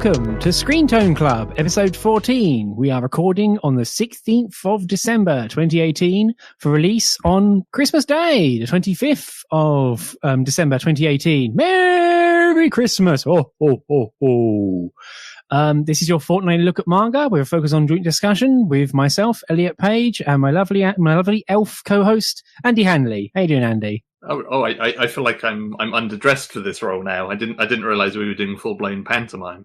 Welcome to Screen Tone Club, episode 14. We are recording on the 16th of December 2018 for release on Christmas Day, the 25th of December 2018. Merry Christmas! Oh, oh, oh, oh. This is your fortnightly look at manga with a focus on joint discussion with myself, Elliot Page, and my lovely elf co-host, Andy Hanley. How you doing, Andy? I feel like I'm underdressed for this role now. I didn't realize we were doing full blown pantomime.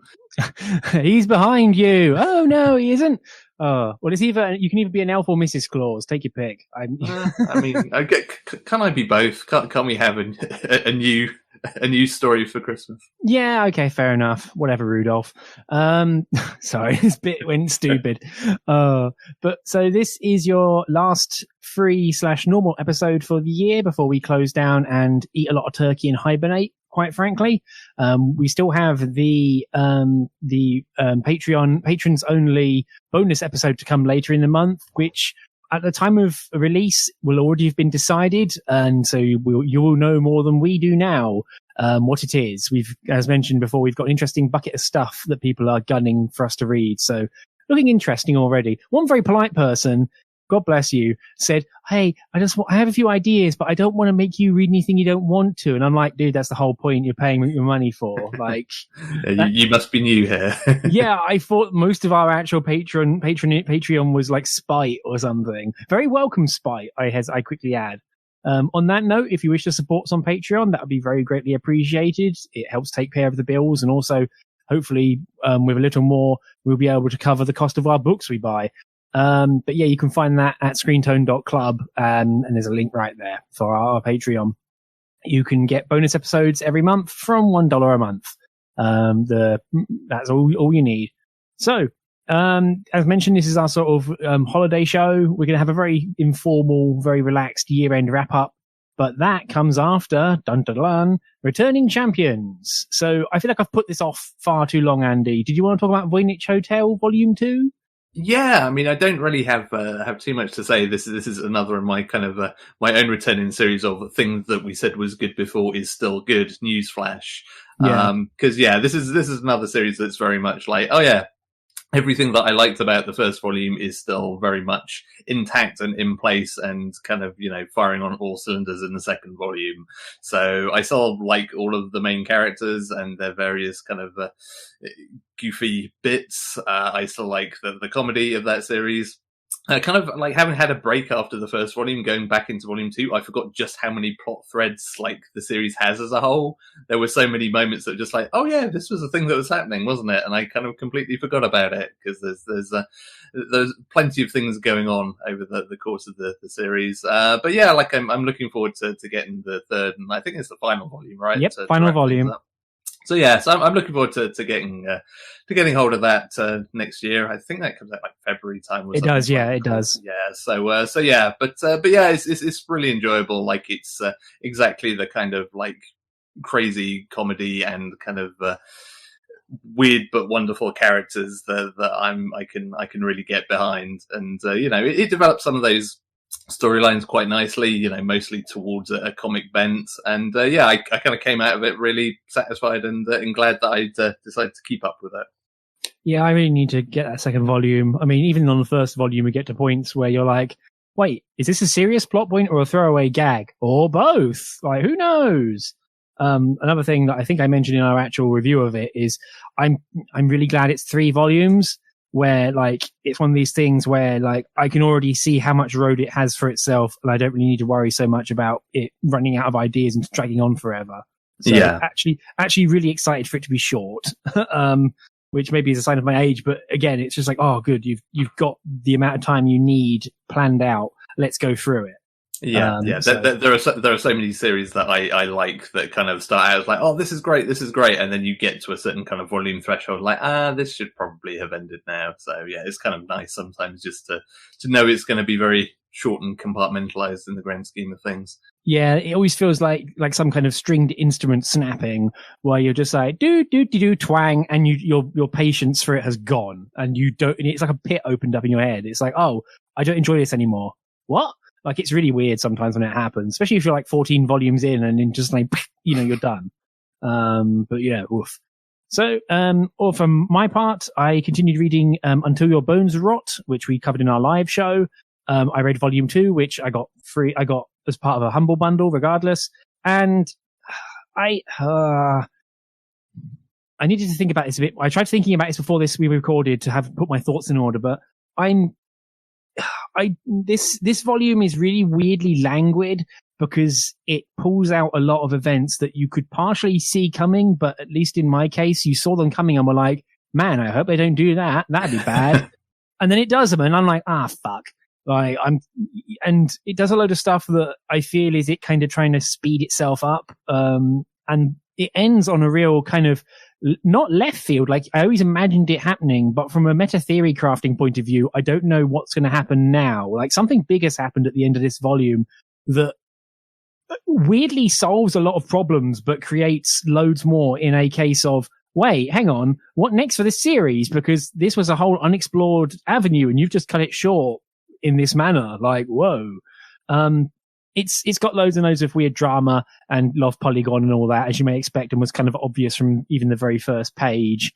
He's behind you. Oh no, he isn't. Oh well, you can either be an elf or Mrs. Claus. Take your pick. I mean, can I be both? Can't we have a new story for Christmas? Yeah, okay, fair enough. Whatever, Rudolph. Sorry, this bit went stupid. But so this is your last free/normal episode for the year before we close down and eat a lot of turkey and hibernate. Quite frankly, we still have the Patreon patrons only bonus episode to come later in the month, which at the time of release will already have been decided, and so you will know more than we do now what it is. As mentioned before, we've got an interesting bucket of stuff that people are gunning for us to read, so looking interesting already. One very polite person, God bless you, said, "Hey, I have a few ideas, but I don't want to make you read anything you don't want to." And I'm like, dude, that's the whole point. You're paying your money for. Like, you must be new here. Yeah, I thought most of our actual Patreon was like spite or something. Very welcome spite, I quickly add. On that note, if you wish to support us on Patreon, that would be very greatly appreciated. It helps take care of the bills, and also, hopefully, with a little more, we'll be able to cover the cost of our books we buy. But yeah, you can find that at screentone.club, and there's a link right there for our Patreon. You can get bonus episodes every month from $1 a month. That's all you need. So, as mentioned, this is our sort of holiday show. We're going to have a very informal, very relaxed year-end wrap-up, but that comes after returning champions. So I feel like I've put this off far too long, Andy. Did you want to talk about Voynich Hotel Volume 2? Yeah, I mean, I don't really have too much to say. This is another of my kind of my own returning series of things that we said was good before is still good. Newsflash, because this is another series that's very much like, oh yeah, everything that I liked about the first volume is still very much intact and in place and kind of, firing on all cylinders in the second volume. So I still like all of the main characters and their various kind of goofy bits. I still like the comedy of that series. Kind of like having had a break after the first volume, going back into volume 2, I forgot just how many plot threads like the series has as a whole. There were so many moments that were just like, oh yeah, this was a thing that was happening, wasn't it? And I kind of completely forgot about it because there's plenty of things going on over the course of the series. But yeah, like I'm looking forward to getting the third, and I think it's the final volume, right? Yep, final volume. So yeah, so I'm looking forward to getting hold of that next year. I think that comes out like February time. It does, yeah, it does. Yeah, so yeah, but yeah, it's really enjoyable. Like it's exactly the kind of like crazy comedy and kind of weird but wonderful characters that I can really get behind, and it develops some of those storylines quite nicely, mostly towards a comic bent, and I kind of came out of it really satisfied and glad that I decided to keep up with it. Yeah, I really need to get that second volume. I mean, even on the first volume, we get to points where you're like, wait, is this a serious plot point or a throwaway gag? Or both? Like, who knows? Another thing that I think I mentioned in our actual review of it is I'm really glad it's 3 volumes, where like it's one of these things where like I can already see how much road it has for itself, and I don't really need to worry so much about it running out of ideas and dragging on forever. So yeah, actually really excited for it to be short. Which maybe is a sign of my age, but again, it's just like, oh, good, you've got the amount of time you need planned out. Let's go through it. Yeah. So. There are so many series that I like that kind of start out as like, oh, this is great, and then you get to a certain kind of volume threshold, like, this should probably have ended now. So yeah, it's kind of nice sometimes just to know it's going to be very short and compartmentalized in the grand scheme of things. Yeah, it always feels like some kind of stringed instrument snapping, where you're just like do do do do twang, and your patience for it has gone, and you don't. And it's like a pit opened up in your head. It's like, oh, I don't enjoy this anymore. What? Like, it's really weird sometimes when it happens, especially if you're like 14 volumes in and then just like, you're done. But yeah, oof. So, or from my part, I continued reading Until Your Bones Rot, which we covered in our live show. I read volume 2, which I got as part of a Humble Bundle, regardless. And I needed to think about this a bit. I tried thinking about this before we recorded to have put my thoughts in order, but this volume is really weirdly languid because it pulls out a lot of events that you could partially see coming, but at least in my case, you saw them coming and were like, man, I hope they don't do that. That'd be bad. And then it does them, and I'm like, fuck. And it does a load of stuff that I feel is it kind of trying to speed itself up. And it ends on a real kind of not left field. Like I always imagined it happening, but from a meta theory crafting point of view, I don't know what's going to happen now. Like something big has happened at the end of this volume that weirdly solves a lot of problems, but creates loads more in a case of, wait, hang on, what next for this series? Because this was a whole unexplored avenue and you've just cut it short in this manner. Like, whoa. It's got loads and loads of weird drama and love polygon and all that, as you may expect, and was kind of obvious from even the very first page.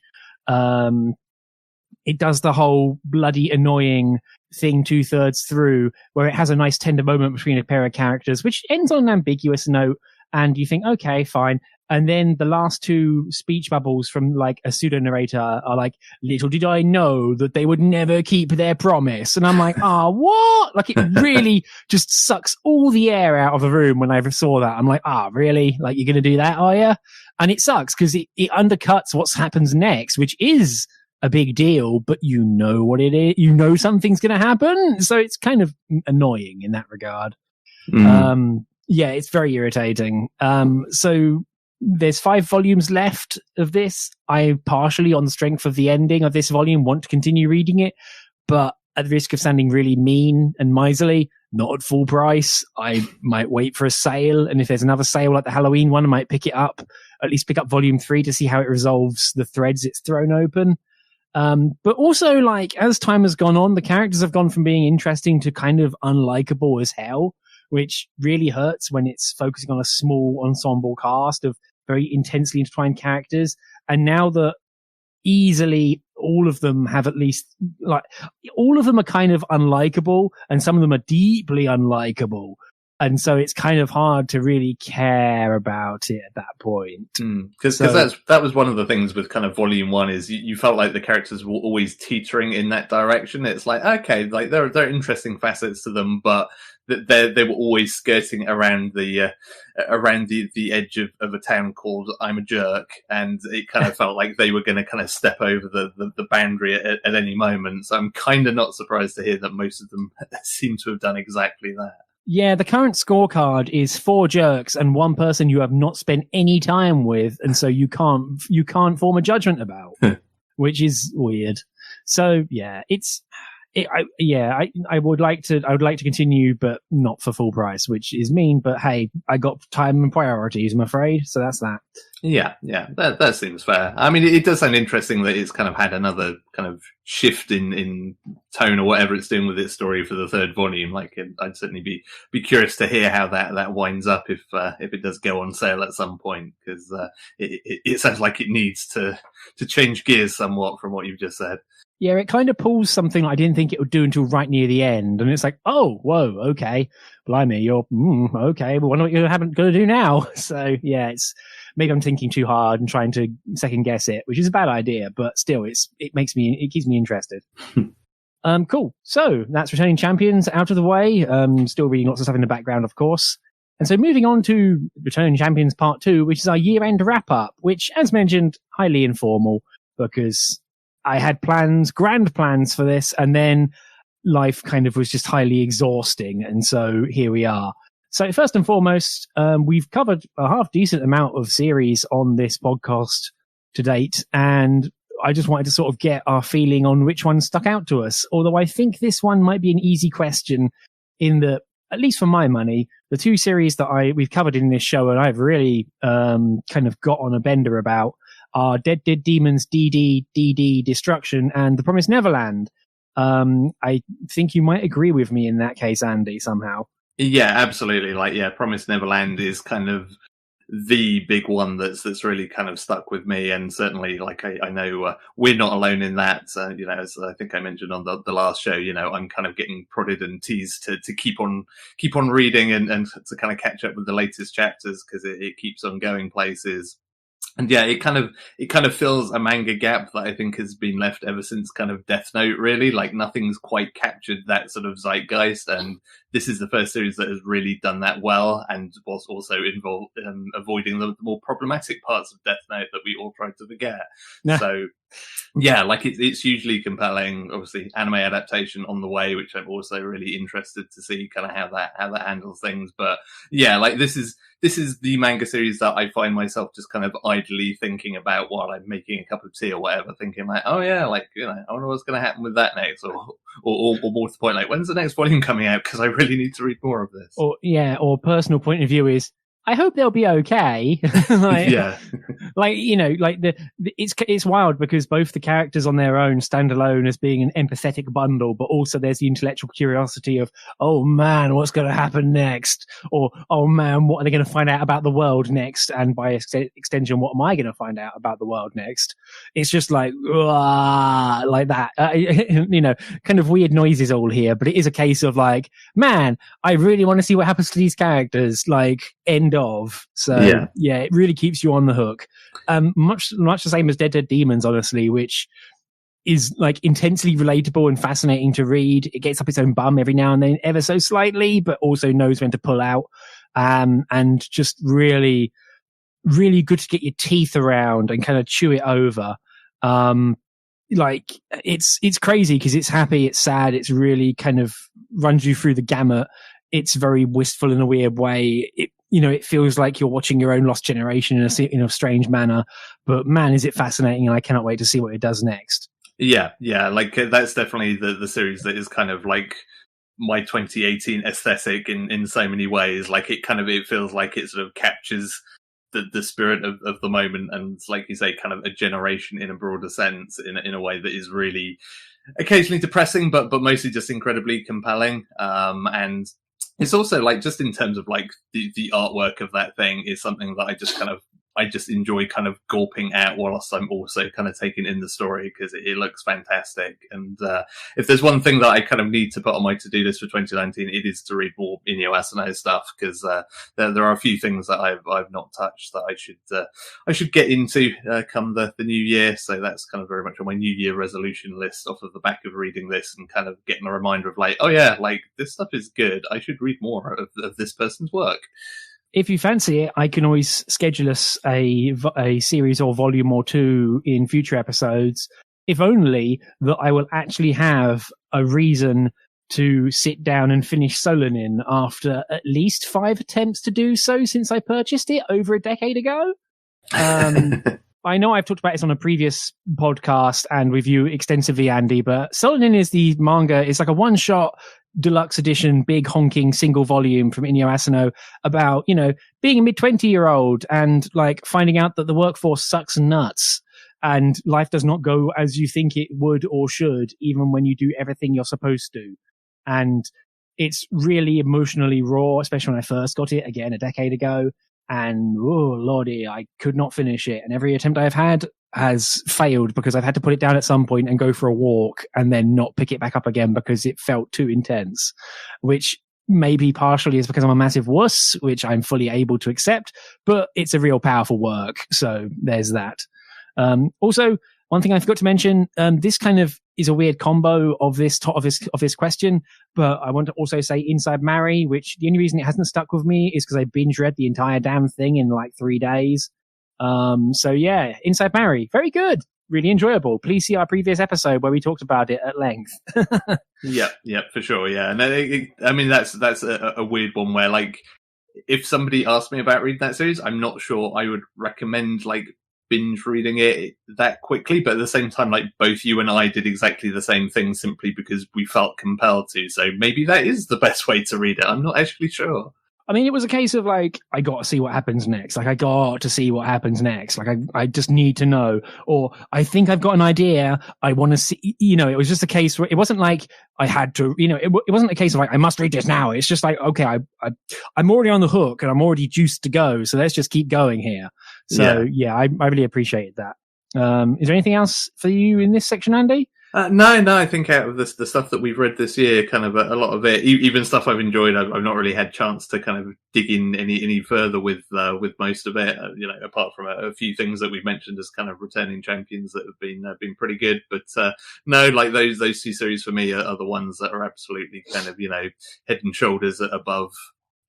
It does the whole bloody annoying thing 2/3 through, where it has a nice tender moment between a pair of characters, which ends on an ambiguous note, and you think, okay, fine. And then the last 2 speech bubbles from like a pseudo narrator are like, little did I know that they would never keep their promise. And I'm like, what? Like it really just sucks all the air out of the room when I saw that. I'm like, really? Like you're going to do that, are you? And it sucks because it undercuts what happens next, which is a big deal, but you know what it is. You know something's going to happen. So it's kind of annoying in that regard. Yeah, it's very irritating. So there's 5 volumes left of this. I partially, on the strength of the ending of this volume, want to continue reading it, but at the risk of sounding really mean and miserly, not at full price. I might wait for a sale, and if there's another sale like the Halloween one, I might pick it up, at least pick up volume 3 to see how it resolves the threads it's thrown open. But also, like, as time has gone on, the characters have gone from being interesting to kind of unlikable as hell, which really hurts when it's focusing on a small ensemble cast of very intensely intertwined characters. And now that easily all of them have at least, like, all of them are kind of unlikable and some of them are deeply unlikable. And so it's kind of hard to really care about it at that point. Because that was one of the things with kind of volume 1 is you felt like the characters were always teetering in that direction. It's like, okay, like there are interesting facets to them, but they were always skirting around the edge of a town called I'm a Jerk, and it kind of felt like they were going to kind of step over the boundary at any moment. So I'm kind of not surprised to hear that most of them seem to have done exactly that. Yeah, the current scorecard is 4 jerks and 1 person you have not spent any time with, and so you can't form a judgment about, which is weird. So yeah, I would like to continue, but not for full price, which is mean. But hey, I got time and priorities, I'm afraid. So that's that. Yeah, that seems fair. I mean, it does sound interesting that it's kind of had another kind of shift in tone or whatever it's doing with its story for the 3rd volume. Like, I'd certainly be curious to hear how that winds up if it does go on sale at some point, because it sounds like it needs to change gears somewhat from what you've just said. Yeah, it kind of pulls something I didn't think it would do until right near the end. And it's like, oh, whoa, okay. Blimey, you're, okay, well, wonder what you're going to do now. So, yeah, maybe I'm thinking too hard and trying to second guess it, which is a bad idea, but still, it keeps me interested. Cool. So, that's Returning Champions out of the way. Still reading lots of stuff in the background, of course. And so moving on to Returning Champions Part 2, which is our year-end wrap-up, which, as mentioned, highly informal, because I had grand plans for this, and then life kind of was just highly exhausting. And so here we are. So first and foremost, we've covered a half decent amount of series on this podcast to date. And I just wanted to sort of get our feeling on which one stuck out to us. Although I think this one might be an easy question in that, at least for my money, the 2 series that we've covered in this show and I've really kind of got on a bender about are Dead Demons, DD, Destruction, and The Promised Neverland. I think you might agree with me in that case, Andy, somehow. Yeah, absolutely. Like, yeah, Promised Neverland is kind of the big one that's really kind of stuck with me, and certainly like I know we're not alone in that. You know, as I think I mentioned on the last show, you know, I'm kind of getting prodded and teased to keep on reading and to kind of catch up with the latest chapters, because it keeps on going places. And yeah, it kind of fills a manga gap that I think has been left ever since kind of Death Note, really. Like, nothing's quite captured that sort of zeitgeist, and this is the first series that has really done that well, and was also involved avoiding the more problematic parts of Death Note that we all tried to forget. Nah. So yeah, like it's hugely compelling. Obviously, anime adaptation on the way, which I'm also really interested to see kind of how that handles things. But yeah, like this is the manga series that I find myself just kind of idly thinking about while I'm making a cup of tea or whatever, thinking like, oh yeah, like, you know, I wonder what's going to happen with that next, or more to the point, like, when's the next volume coming out? Because I really need to read more of this. Or personal point of view is, I hope they'll be okay. Like, yeah. Like, you know, like it's wild because both the characters on their own stand alone as being an empathetic bundle, but also there's the intellectual curiosity of, oh man, what's going to happen next? Or, oh man, what are they going to find out about the world next? And by extension, what am I going to find out about the world next? It's just like that, you know, kind of weird noises all here, but it is a case of like, man, I really want to see what happens to these characters, like, end of. So yeah, it really keeps you on the hook. Much the same as Dead Demons, honestly, which is like intensely relatable and fascinating to read. It gets up its own bum every now and then, ever so slightly, but also knows when to pull out. And just really, really good to get your teeth around and kind of chew it over. Like it's crazy because it's happy, it's sad, it's really kind of runs you through the gamut. It's very wistful in a weird way. It feels like you're watching your own lost generation in a strange manner, but man, is it fascinating, and I cannot wait to see what it does next. Yeah, like that's definitely the series that is kind of like my 2018 aesthetic in so many ways. Like it feels like it sort of captures the spirit of the moment, and like you say, kind of a generation in a broader sense, in a way that is really occasionally depressing, but mostly just incredibly compelling. And it's also like, just in terms of like the artwork of that thing is something that I just enjoy kind of gulping at whilst I'm also kind of taking in the story, because it looks fantastic. And if there's one thing that I kind of need to put on my to-do list for 2019, it is to read more Inyo Asano stuff, because there are a few things that I've not touched that I should get into come the new year. So that's kind of very much on my New Year resolution list, off of the back of reading this and kind of getting a reminder of like, oh yeah, like this stuff is good. I should read more of this person's work. If you fancy it, I can always schedule us a series or volume or two in future episodes, if only that I will actually have a reason to sit down and finish Solanin after at least 5 attempts to do so since I purchased it over a decade ago. I know I've talked about this on a previous podcast and with you extensively, Andy, but Solanin is the manga. It's like a one-shot deluxe edition, big honking single volume from Inyo Asano about, being a mid-20-year-old and like finding out that the workforce sucks nuts and life does not go as you think it would or should, even when you do everything you're supposed to. And it's really emotionally raw, especially when I first got it, again, a decade ago. And, oh, lordy, I could not finish it. And every attempt I've had has failed because I've had to put it down at some point and go for a walk and then not pick it back up again because it felt too intense, which maybe partially is because I'm a massive wuss, which I'm fully able to accept, but it's a real powerful work. So there's that. Also, one thing I forgot to mention, this kind of is a weird combo of this question, but I want to also say Inside Mary, which the only reason it hasn't stuck with me is because I binge read the entire damn thing in like 3 days. So yeah, Inside Mary, very good, really enjoyable. Please see our previous episode where we talked about it at length. Yeah, for sure. Yeah, and I mean that's a weird one where like if somebody asked me about reading that series, I'm not sure I would recommend like binge reading it that quickly, but at the same time, like both you and I did exactly the same thing simply because we felt compelled to. So maybe that is the best way to read it. I'm not actually sure. I mean, it was a case of like, I got to see what happens next. Like, I got to see what happens next. Like, I just need to know. Or I think I've got an idea. I want to see, it was just a case where it wasn't like I had to, it wasn't a case of like, I must read this now. It's just like, okay, I'm already on the hook and I'm already juiced to go. So let's just keep going here. So yeah, I really appreciated that. Is there anything else for you in this section, Andy? No. I think out of the stuff that we've read this year, kind of a lot of it, even stuff I've enjoyed, I've not really had chance to kind of dig in any further with most of it. Apart from a few things that we've mentioned as kind of returning champions that have been pretty good. But no, like those two series for me are the ones that are absolutely kind of head and shoulders above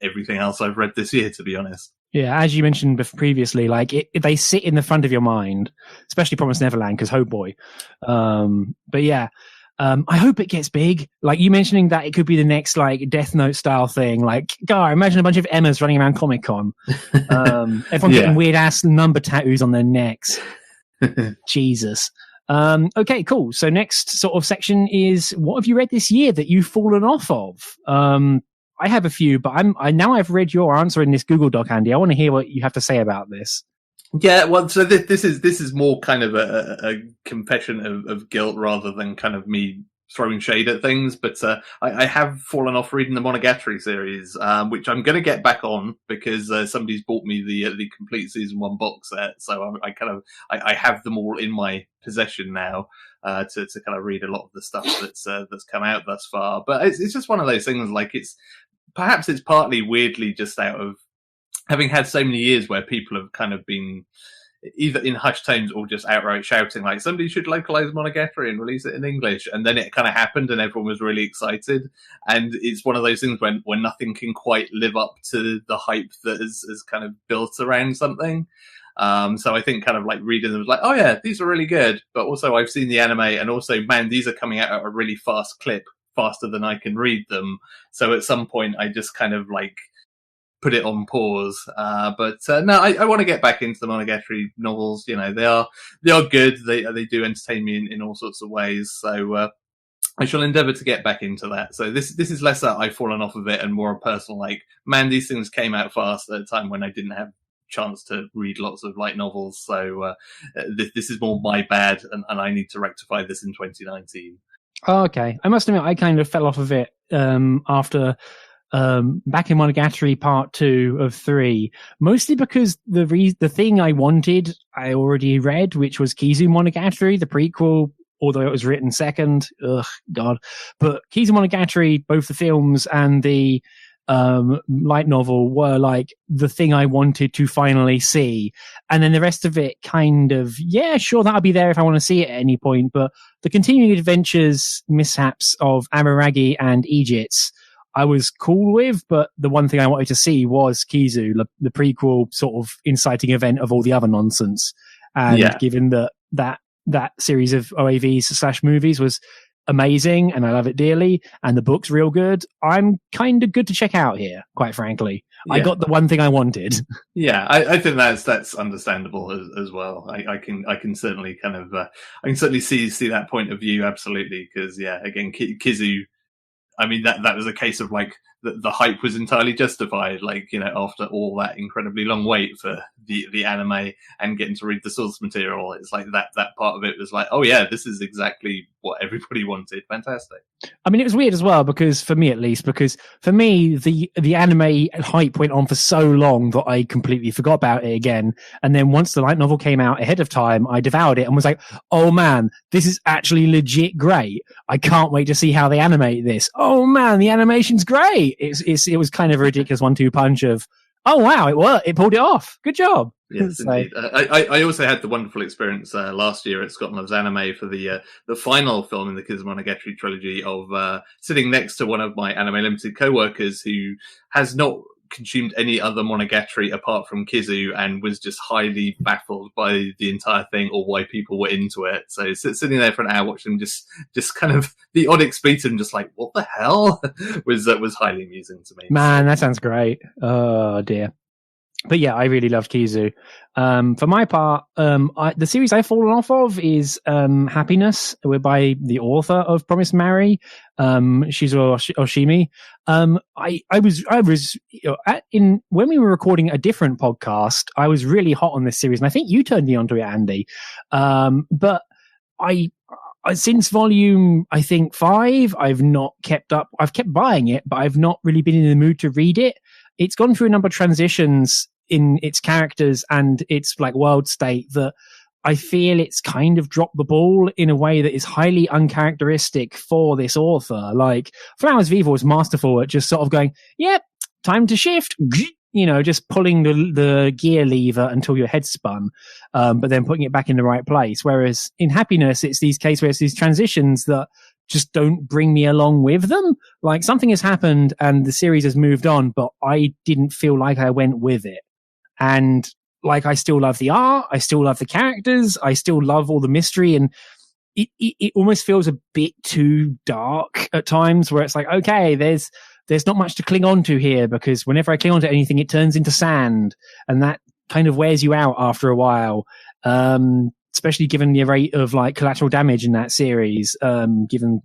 everything else I've read this year, to be honest. Yeah, as you mentioned previously, like they sit in the front of your mind, especially Promised Neverland, because oh boy. But yeah, I hope it gets big. Like you mentioning that it could be the next like Death Note style thing. Like, God, imagine a bunch of Emmas running around Comic Con. Everyone getting weird ass number tattoos on their necks. Jesus. Okay, cool. So next sort of section is what have you read this year that you've fallen off of? I have a few, but I've read your answer in this Google Doc, Andy. I want to hear what you have to say about this. Yeah, well, so this is more kind of a confession of guilt rather than kind of me throwing shade at things. But I have fallen off reading the Monogatari series, which I'm going to get back on because somebody's bought me the complete season 1 box set, so I have them all in my possession now. To kind of read a lot of the stuff that's come out thus far, but it's just one of those things. Like it's partly weirdly just out of having had so many years where people have kind of been either in hushed tones or just outright shouting like somebody should localize Monogatari and release it in English, and then it kind of happened and everyone was really excited, and it's one of those things when nothing can quite live up to the hype that is kind of built around something. So I think kind of like reading them was like, oh yeah, these are really good, but also I've seen the anime, and also, man, these are coming out at a really fast clip, faster than I can read them. So at some point I just kind of like put it on pause. But no, I want to get back into the Monogatari novels. They are good. They do entertain me in all sorts of ways. So I shall endeavour to get back into that. So this is less that I've fallen off of it and more a personal like, man, these things came out fast at a time when I didn't have chance to read lots of light novels, so this is more my bad, and I need to rectify this in 2019. Okay, I must admit I kind of fell off of it after back in Monogatari Part 2 of 3, mostly because the thing I wanted I already read, which was Kizu Monogatari, the prequel, although it was written second. Ugh, God. But Kizu Monogatari, both the films and the light novel were like the thing I wanted to finally see, and then the rest of it kind of, yeah, sure, that'll be there if I want to see it at any point, but the continuing adventures mishaps of Araragi and Aegis I was cool with, but the one thing I wanted to see was Kizu, the prequel sort of inciting event of all the other nonsense. And given that series of OAVs / movies was amazing and I love it dearly, and the book's real good, I'm kind of good to check out here, quite frankly. I got the one thing I wanted. Yeah, I think that's understandable as well. I can certainly kind of I can certainly see that point of view, absolutely, because again, Kizu, I mean, that was a case of like the hype was entirely justified. Like, after all that incredibly long wait for the anime and getting to read the source material, it's like that part of it was like, oh yeah, this is exactly what everybody wanted. Fantastic. I mean, it was weird as well, because for me, the anime hype went on for so long that I completely forgot about it again. And then once the light novel came out ahead of time, I devoured it and was like, oh man, this is actually legit great. I can't wait to see how they animate this. Oh man, the animation's great. It was kind of a ridiculous 1-2 punch of, oh wow, it worked. It pulled it off. Good job. Yes, indeed. I also had the wonderful experience last year at Scotland Loves Anime for the final film in the Kizu Monogatari trilogy of sitting next to one of my Anime Limited co-workers who has not consumed any other Monogatari apart from Kizu and was just highly baffled by the entire thing or why people were into it. So sitting there for an hour watching just kind of the odd expetum, just like, what the hell, was highly amusing to me. Man, that sounds great. Oh dear. But yeah, I really loved Kizu. For my part, the series I've fallen off of is Happiness, by the author of Promise Mary, Shizuo Oshimi. I was when we were recording a different podcast, I was really hot on this series, and I think you turned me onto it, Andy. But I since volume, I think 5, I've not kept up. I've kept buying it, but I've not really been in the mood to read it. It's gone through a number of transitions in its characters and its like world state that I feel it's kind of dropped the ball in a way that is highly uncharacteristic for this author. Like Flowers of Evil was masterful at just sort of going, yep, time to shift, just pulling the gear lever until your head's spun, but then putting it back in the right place. Whereas in Happiness, it's these cases where it's these transitions that just don't bring me along with them. Like something has happened and the series has moved on, but I didn't feel like I went with it. And like, I still love the art. I still love the characters. I still love all the mystery. And it almost feels a bit too dark at times where it's like, okay, there's not much to cling on to here, because whenever I cling on to anything, it turns into sand, and that kind of wears you out after a while. Especially given the rate of like collateral damage in that series. Given,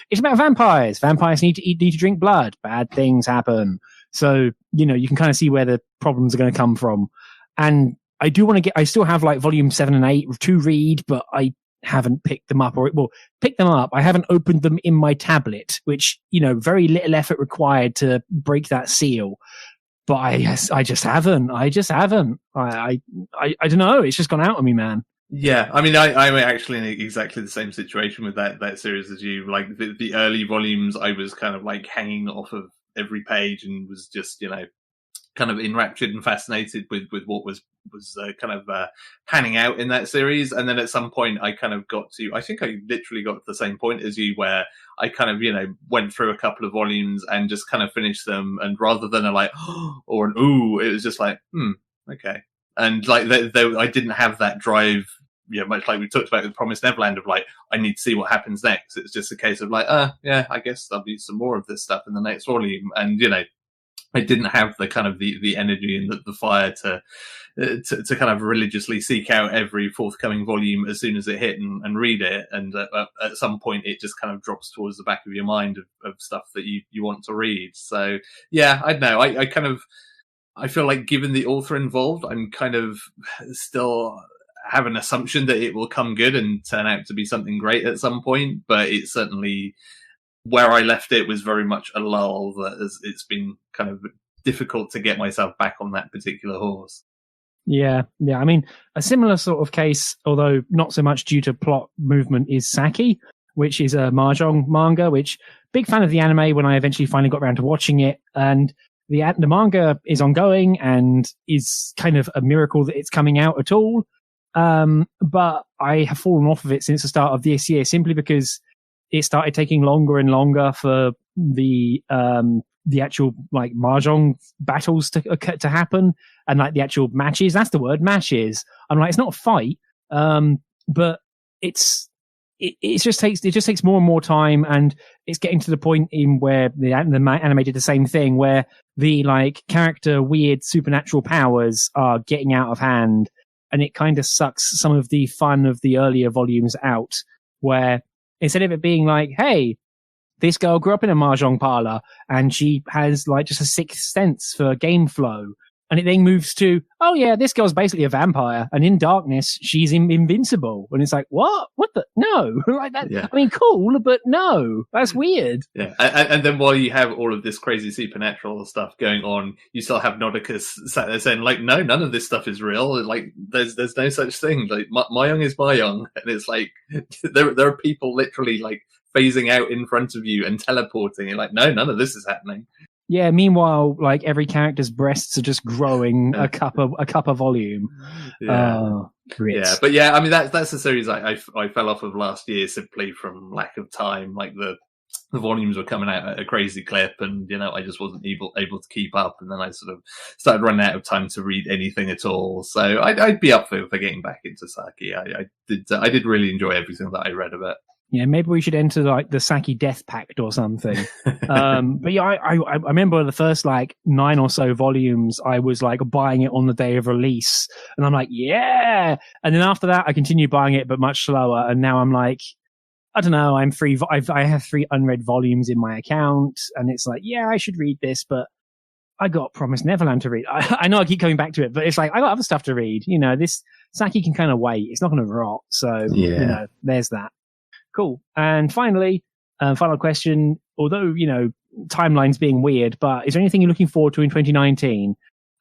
it's about vampires. Vampires need to drink blood. Bad things happen. So, you can kind of see where the problems are going to come from. And I still have like volume 7 and 8 to read, but I haven't picked them up, picked them up. I haven't opened them in my tablet, which, very little effort required to break that seal. But I just haven't. I don't know. It's just gone out of me, man. Yeah, I mean, I'm actually in exactly the same situation with that series as you. Like the early volumes, I was kind of like hanging off of every page and was just, kind of enraptured and fascinated with what was kind of panning out in that series. And then at some point, I kind of I think I literally got to the same point as you, where I kind of, went through a couple of volumes and just kind of finished them. And rather than a like, or an ooh, it was just like, okay. And like, I didn't have that drive, much like we talked about with Promised Neverland, of like, I need to see what happens next. It's just a case of like, yeah, I guess there'll be some more of this stuff in the next volume. And, I didn't have the kind of the energy and the fire to kind of religiously seek out every forthcoming volume as soon as it hit and read it. And at some point, it just kind of drops towards the back of your mind of stuff that you want to read. So yeah, I don't know. I feel like, given the author involved, I'm kind of still have an assumption that it will come good and turn out to be something great at some point. But it's certainly, where I left it was very much a lull, that it's been kind of difficult to get myself back on that particular horse. Yeah. I mean, a similar sort of case, although not so much due to plot movement, is Saki, which is a mahjong manga, which big fan of the anime when I eventually finally got around to watching it. And the manga is ongoing and is kind of a miracle that it's coming out at all. But I have fallen off of it since the start of this year, simply because it started taking longer and longer for the actual like mahjong battles to happen, and like the actual matches. That's the word, matches. I'm like, it's not a fight, but it just takes more and more time, and it's getting to the point in where the anime did the same thing, where the like character weird supernatural powers are getting out of hand, and it kind of sucks some of the fun of the earlier volumes out, where instead of it being like, hey, this girl grew up in a mahjong parlor and she has like just a sixth sense for game flow. And it then moves to, oh yeah, this girl's basically a vampire, and in darkness, she's invincible. And it's like, what? What the? No. Like that. Yeah. I mean, cool, but no, that's weird. Yeah. And then while you have all of this crazy supernatural stuff going on, you still have Nodicus sat there saying like, no, none of this stuff is real. Like there's no such thing. Like Mayong is Mayong. And it's like, there are people literally like phasing out in front of you and teleporting. And like, no, none of this is happening. Yeah. Meanwhile, like every character's breasts are just growing a cup of volume. Yeah. Yeah. But yeah, I mean that's a series I fell off of last year simply from lack of time. Like the volumes were coming out at a crazy clip, and I just wasn't able to keep up. And then I sort of started running out of time to read anything at all. So I'd be up for getting back into Saki. I did really enjoy everything that I read of it. Yeah, maybe we should enter like the Saki Death Pact or something. But yeah, I remember the first like 9 or so volumes, I was like buying it on the day of release, and I'm like, yeah. And then after that, I continued buying it, but much slower. And now I'm like, I don't know, I'm free. I have 3 unread volumes in my account, and it's like, yeah, I should read this, but I got Promised Neverland to read. I know I keep coming back to it, but it's like, I got other stuff to read. You know, this Saki can kind of wait. It's not going to rot. So, you know, there's that. Cool. And finally, final question. Although, you know, timeline's being weird, but is there anything you're looking forward to in 2019?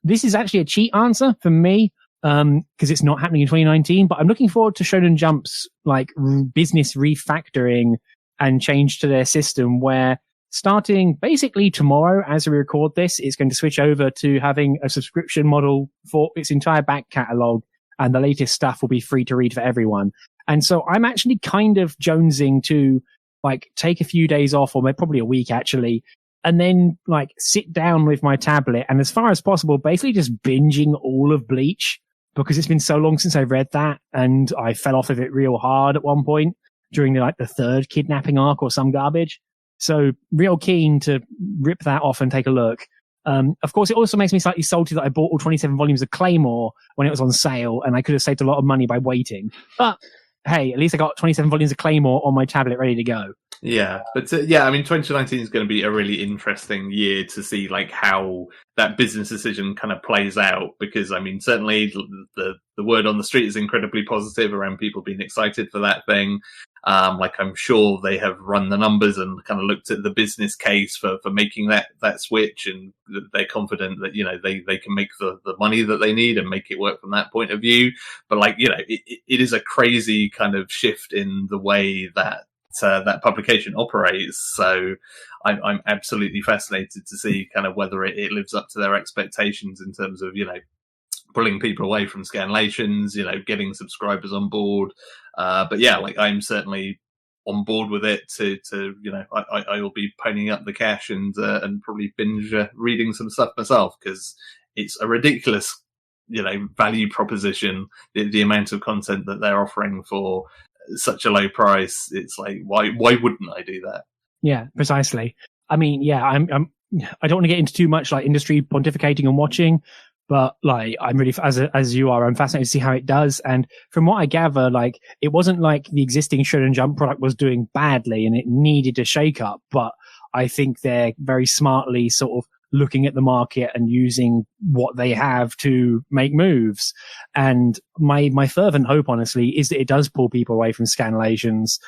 This is actually a cheat answer for me, because it's not happening in 2019, but I'm looking forward to Shonen Jump's like business refactoring and change to their system, where starting basically tomorrow, as we record this, it's going to switch over to having a subscription model for its entire back catalogue, and the latest stuff will be free to read for everyone. And so I'm actually kind of jonesing to like take a few days off, or probably a week actually, and then like sit down with my tablet and, as far as possible, basically just binging all of Bleach, because it's been so long since I've read that, and I fell off of it real hard at one point during the 3rd kidnapping arc or some garbage. So real keen to rip that off and take a look. Of course, it also makes me slightly salty that I bought all 27 volumes of Claymore when it was on sale, and I could have saved a lot of money by waiting. But hey, at least I got 27 volumes of Claymore on my tablet ready to go. Yeah, but yeah, I mean, 2019 is going to be a really interesting year to see like how that business decision kind of plays out, because I mean, certainly the word on the street is incredibly positive around people being excited for that thing. Like I'm sure they have run the numbers and kind of looked at the business case for making that switch, and they're confident that, you know, they can make the money that they need and make it work from that point of view. But like, you know, it is a crazy kind of shift in the way that that publication operates. So I'm absolutely fascinated to see kind of whether it lives up to their expectations in terms of, you know, pulling people away from scanlations, you know, getting subscribers on board. But yeah, like I'm certainly on board with it to you know, I will be ponying up the cash and probably binge reading some stuff myself, because it's a ridiculous, you know, value proposition, the amount of content that they're offering for such a low price. It's like, why wouldn't I do that? Yeah, precisely. I mean, yeah, I don't want to get into too much like industry pontificating and watching, but like I'm really, as you are, I'm fascinated to see how it does. And from what I gather, like it wasn't like the existing Shonen Jump product was doing badly and it needed a shake up, but I think they're very smartly sort of looking at the market and using what they have to make moves. And my fervent hope, honestly, is that it does pull people away from scanlations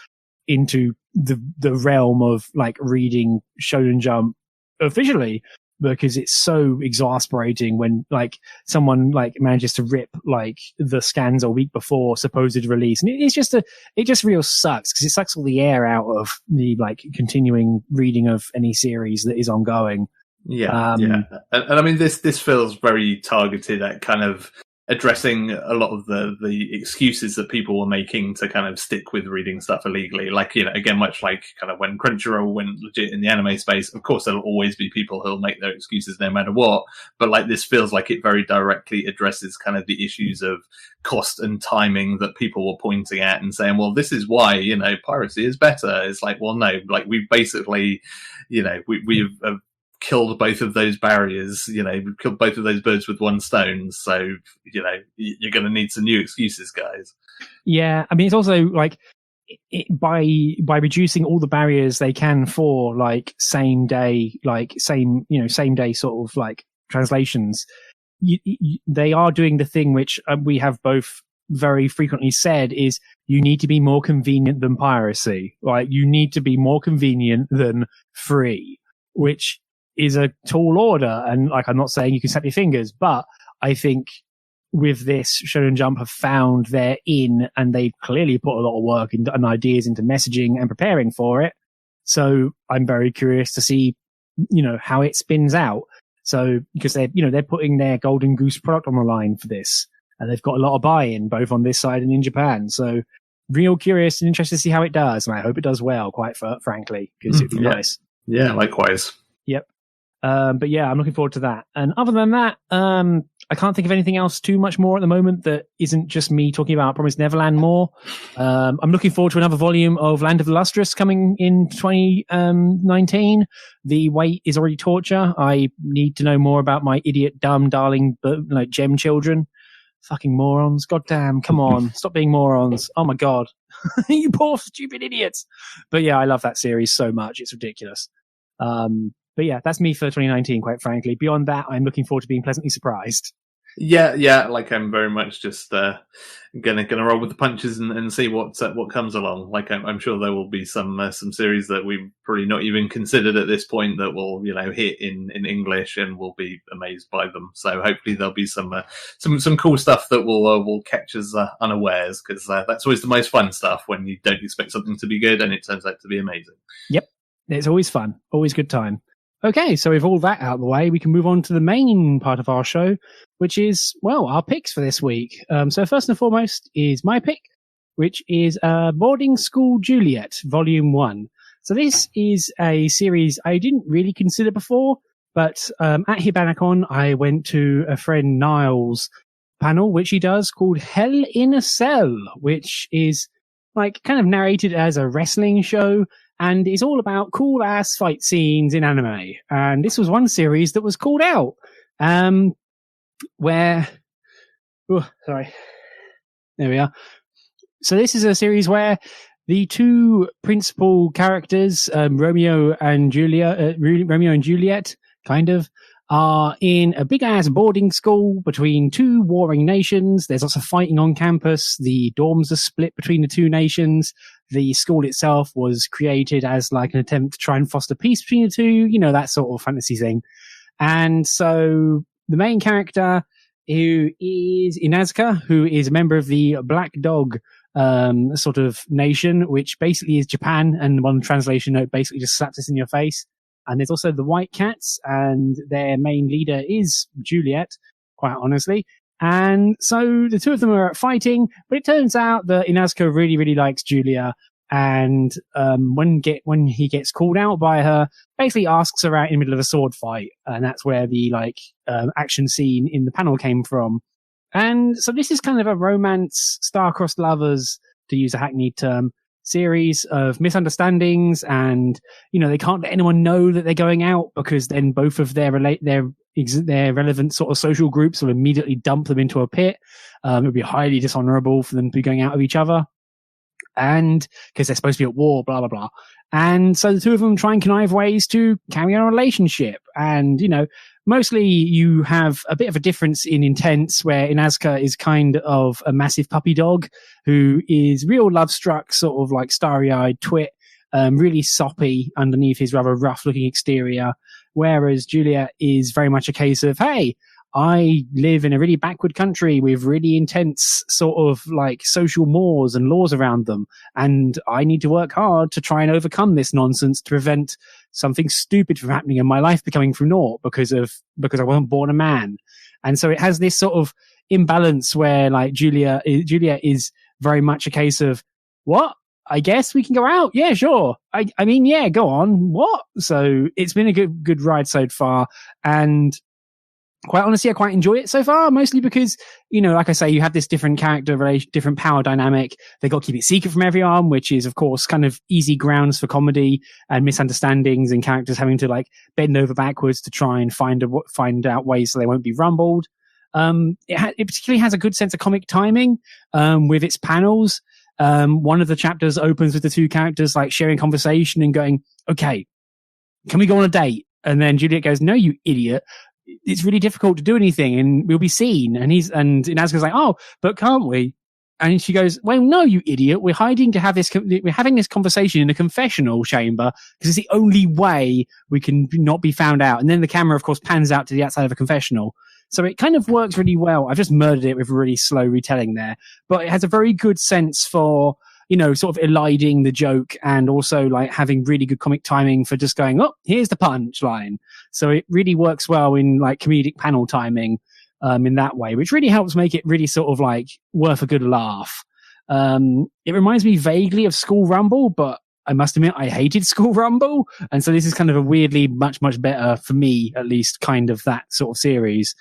into the realm of like reading Shonen Jump officially, because it's so exasperating when like someone like manages to rip like the scans a week before supposed release. And it just real sucks, because it sucks all the air out of the like continuing reading of any series that is ongoing. Yeah, yeah. And I mean, this feels very targeted at kind of addressing a lot of the excuses that people were making to kind of stick with reading stuff illegally. Like, you know, again, much like kind of when Crunchyroll went legit in the anime space, of course, there'll always be people who'll make their excuses no matter what. But like, this feels like it very directly addresses kind of the issues of cost and timing that people were pointing at and saying, well, this is why, you know, piracy is better. It's like, well, no, like we basically, you know, we've killed both of those barriers, you know, killed both of those birds with one stone. So, you know, you're going to need some new excuses, guys. Yeah. I mean, it's also like by reducing all the barriers they can for like same day sort of like translations, they are doing the thing which we have both very frequently said is you need to be more convenient than piracy. Like you need to be more convenient than free, which is a tall order. And like, I'm not saying you can snap your fingers, but I think with this, Shonen Jump have found their in, and they've clearly put a lot of work and ideas into messaging and preparing for it. So I'm very curious to see, you know, how it spins out. So, because they're putting their Golden Goose product on the line for this, and they've got a lot of buy-in both on this side and in Japan. So real curious and interested to see how it does. And I hope it does well, quite frankly, because it'd be nice. Yeah, likewise. Yep. But yeah, I'm looking forward to that. And other than that, I can't think of anything else too much more at the moment that isn't just me talking about Promised Neverland more. I'm looking forward to another volume of Land of the Lustrous coming in 2019. The wait is already torture. I need to know more about my idiot, dumb, darling, like gem children. Fucking morons. Goddamn, come on. Stop being morons. Oh my God. You poor stupid idiots. But yeah, I love that series so much. It's ridiculous. But yeah, that's me for 2019, quite frankly. Beyond that, I'm looking forward to being pleasantly surprised. Yeah. Like I'm very much just gonna roll with the punches and see what comes along. Like I'm sure there will be some series that we've probably not even considered at this point that will hit in English, and we'll be amazed by them. So hopefully there'll be some cool stuff that will catch us unawares, because that's always the most fun stuff, when you don't expect something to be good and it turns out to be amazing. Yep, it's always fun, always good time. Okay, so with all that out of the way, we can move on to the main part of our show, which is, well, our picks for this week. So first and foremost is my pick, which is Boarding School Juliet, Volume 1. So this is a series I didn't really consider before, but at Hibanacon, I went to a friend Niall's panel, which he does, called Hell in a Cell, which is like kind of narrated as a wrestling show, and is all about cool ass fight scenes in anime. And this was one series that was called out, where, there we are. So this is a series where the two principal characters, Romeo and Juliet, kind of, are in a big ass boarding school between two warring nations. There's lots of fighting on campus. The dorms are split between the two nations. The school itself was created as like an attempt to try and foster peace between the two, that sort of fantasy thing. And so the main character, who is Inazka, who is a member of the Black Dog sort of nation, which basically is Japan, and one translation note basically just slaps this in your face. And there's also the White Cats, and their main leader is Juliet, quite honestly. And so the two of them are fighting, but it turns out that Inazka really, really likes Julia. And when he gets called out by her, basically asks her out in the middle of a sword fight. And that's where the action scene in the panel came from. And so this is kind of a romance, star-crossed lovers, to use a hackneyed term, series of misunderstandings, and they can't let anyone know that they're going out, because then both of their relevant sort of social groups will immediately dump them into a pit. It would be highly dishonorable for them to be going out with each other, and because they're supposed to be at war, blah blah blah. And so the two of them try and connive ways to carry on a relationship. And mostly you have a bit of a difference in intents, where Inazka is kind of a massive puppy dog who is real love-struck, sort of like starry-eyed twit, really soppy underneath his rather rough-looking exterior, whereas Juliet is very much a case of, hey, I live in a really backward country with really intense sort of like social mores and laws around them, and I need to work hard to try and overcome this nonsense to prevent something stupid from happening in my life becoming from naught because I wasn't born a man. And so it has this sort of imbalance where like Juliet is very much a case of, what? I guess we can go out. Yeah, sure. I mean, yeah, go on. What? So it's been a good ride so far. And quite honestly, I quite enjoy it so far, mostly because, like I say, you have this different character relation, different power dynamic. They got to keep it secret from everyone, which is, of course, kind of easy grounds for comedy and misunderstandings and characters having to like bend over backwards to try and find out ways so they won't be rumbled. It particularly has a good sense of comic timing with its panels. One of the chapters opens with the two characters like sharing conversation and going, okay, can we go on a date? And then Juliet goes, no, you idiot. It's really difficult to do anything and we'll be seen. And Inazka's like, oh, but can't we? And she goes, well, no, you idiot. We're having this conversation in a confessional chamber because it's the only way we can not be found out. And then the camera, of course, pans out to the outside of a confessional. So it kind of works really well. I've just murdered it with a really slow retelling there, but it has a very good sense for, sort of eliding the joke and also like having really good comic timing for just going, oh, here's the punchline. So it really works well in like comedic panel timing, in that way, which really helps make it really sort of like worth a good laugh. It reminds me vaguely of School Rumble, but I must admit I hated School Rumble. And so this is kind of a weirdly much, much better, for me at least, kind of that sort of series.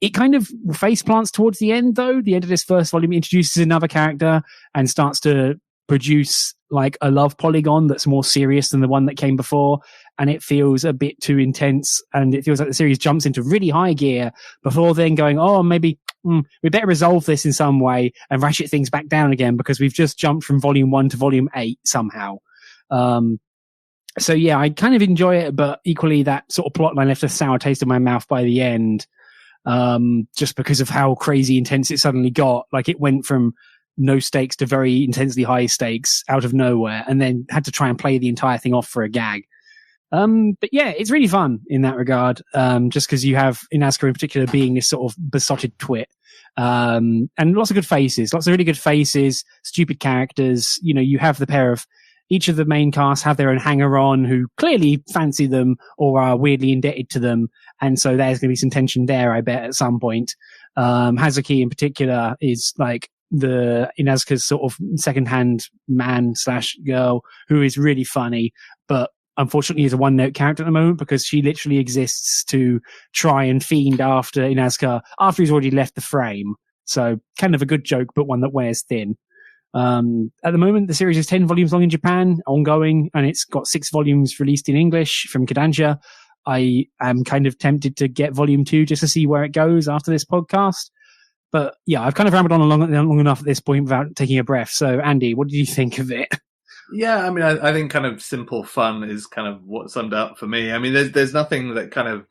It kind of face plants towards the end, though. The end of this first volume introduces another character and starts to produce like a love polygon that's more serious than the one that came before. And it feels a bit too intense. And it feels like the series jumps into really high gear before then going, oh, maybe we better resolve this in some way and ratchet things back down again because we've just jumped from volume 1 to volume 8 somehow. So yeah, I kind of enjoy it, but equally that sort of plotline left a sour taste in my mouth by the end. Just because of how crazy intense it suddenly got. Like it went from no stakes to very intensely high stakes out of nowhere, and then had to try and play the entire thing off for a gag. But yeah, it's really fun in that regard. Just because you have Inazka in particular being this sort of besotted twit. And lots of good faces, lots of really good faces, stupid characters. You know, you have the pair of each of the main cast have their own hanger-on who clearly fancy them or are weirdly indebted to them. And so there's going to be some tension there, I bet, at some point. Hazuki in particular is like the Inazka's sort of second-hand man / girl who is really funny, but unfortunately is a one-note character at the moment because she literally exists to try and fiend after Inazka after he's already left the frame. So kind of a good joke, but one that wears thin. At the moment, the series is 10 volumes long in Japan, ongoing, and it's got 6 volumes released in English from Kodansha. I am kind of tempted to get volume 2 just to see where it goes after this podcast. But yeah, I've kind of rambled on long enough at this point without taking a breath. So Andy, what did you think of it? Yeah, I mean, I think kind of simple fun is kind of what summed up for me. I mean, there's nothing that kind of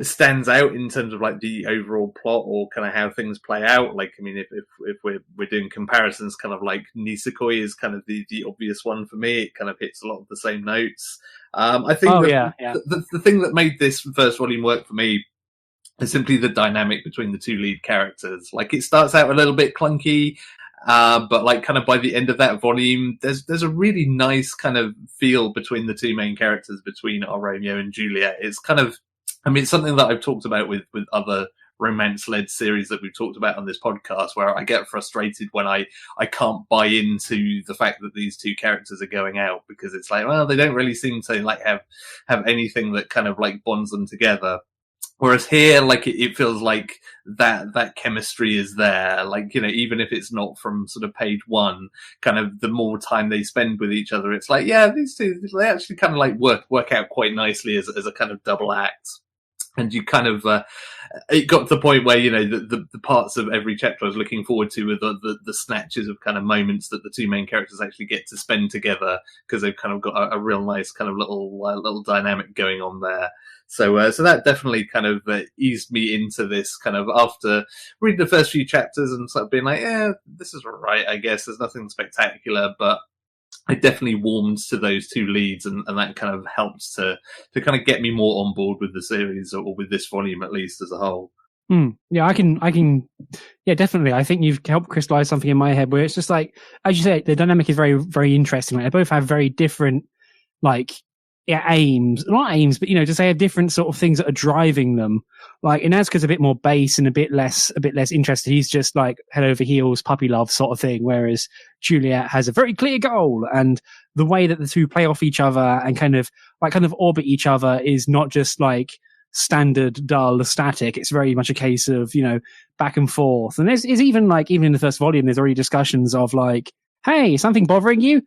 stands out in terms of like the overall plot or kind of how things play out. Like, I mean, if we're doing comparisons, kind of like Nisekoi is kind of the obvious one for me. It kind of hits a lot of the same notes. I think the thing that made this first volume work for me is simply the dynamic between the two lead characters. Like, it starts out a little bit clunky, but like kind of by the end of that volume, there's a really nice kind of feel between the two main characters, between our Romeo and Juliet. It's kind of, I mean, it's something that I've talked about with other romance-led series that we've talked about on this podcast, where I get frustrated when I can't buy into the fact that these two characters are going out, because it's like, well, they don't really seem to like have anything that kind of like bonds them together. Whereas here, like, it feels like that chemistry is there. Like, you know, even if it's not from sort of page 1, kind of the more time they spend with each other, it's like, yeah, these two, they actually kind of like work out quite nicely as a kind of double act. And you kind of, it got to the point where, you know, the parts of every chapter I was looking forward to were the snatches of kind of moments that the two main characters actually get to spend together, because they've kind of got a real nice kind of little dynamic going on there. So that definitely kind of eased me into this kind of after reading the first few chapters and sort of being like, yeah, this is all right, I guess. There's nothing spectacular, but I definitely warmed to those two leads, and that kind of helped to kind of get me more on board with the series, or with this volume at least as a whole. Yeah, I can. Yeah, definitely. I think you've helped crystallize something in my head where it's just like, as you say, the dynamic is very, very interesting. Like, they both have very different, like, aims, not aims, but, you know, just they have different sort of things that are driving them. Like, Inazka's a bit more base and a bit less interested. He's just like head over heels, puppy love sort of thing. Whereas Juliet has a very clear goal, and the way that the two play off each other and kind of orbit each other is not just like standard, dull, static. It's very much a case of, you know, back and forth. And there's even in the first volume, there's already discussions of like, hey, something bothering you?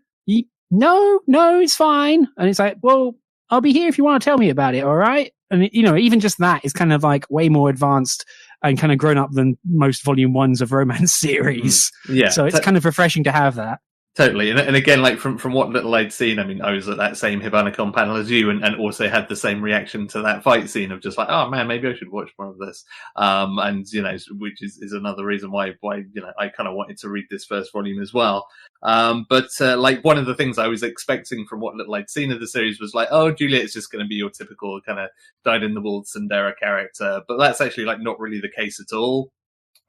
No, it's fine. And it's like, well, I'll be here if you want to tell me about it, all right? And, you know, even just that is kind of like way more advanced and kind of grown up than most volume 1s of romance series. Yeah. So it's kind of refreshing to have that. Totally. And again, like from what little I'd seen, I mean, I was at that same Hibanacon panel as you, and also had the same reaction to that fight scene of just like, oh man, maybe I should watch more of this. And, you know, which is another reason why, you know, I kind of wanted to read this first volume as well. But like one of the things I was expecting from what little I'd seen of the series was like, oh, Juliet's just going to be your typical kind of dyed-in-the-wool tsundere character. But that's actually like not really the case at all.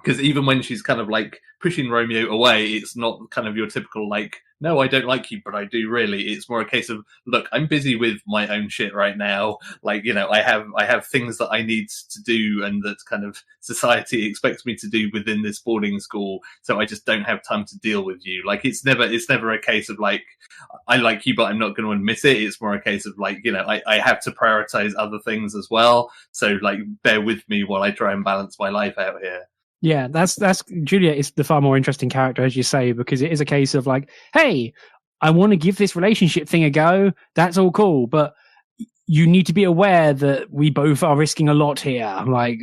Because even when she's kind of like pushing Romeo away, it's not kind of your typical like no, I don't like you, but I do really. It's more a case of, look, I'm busy with my own shit right now. Like, I have things that I need to do and that kind of society expects me to do within this boarding school. So I just don't have time to deal with you. Like, it's never a case of like, I like you, but I'm not going to admit it. It's more a case of like, I have to prioritize other things as well. So like, bear with me while I try and balance my life out here. Yeah, that's Juliet is the far more interesting character, as you say, because it is a case of like, hey, I want to give this relationship thing a go. That's all cool, but you need to be aware that we both are risking a lot here. Like,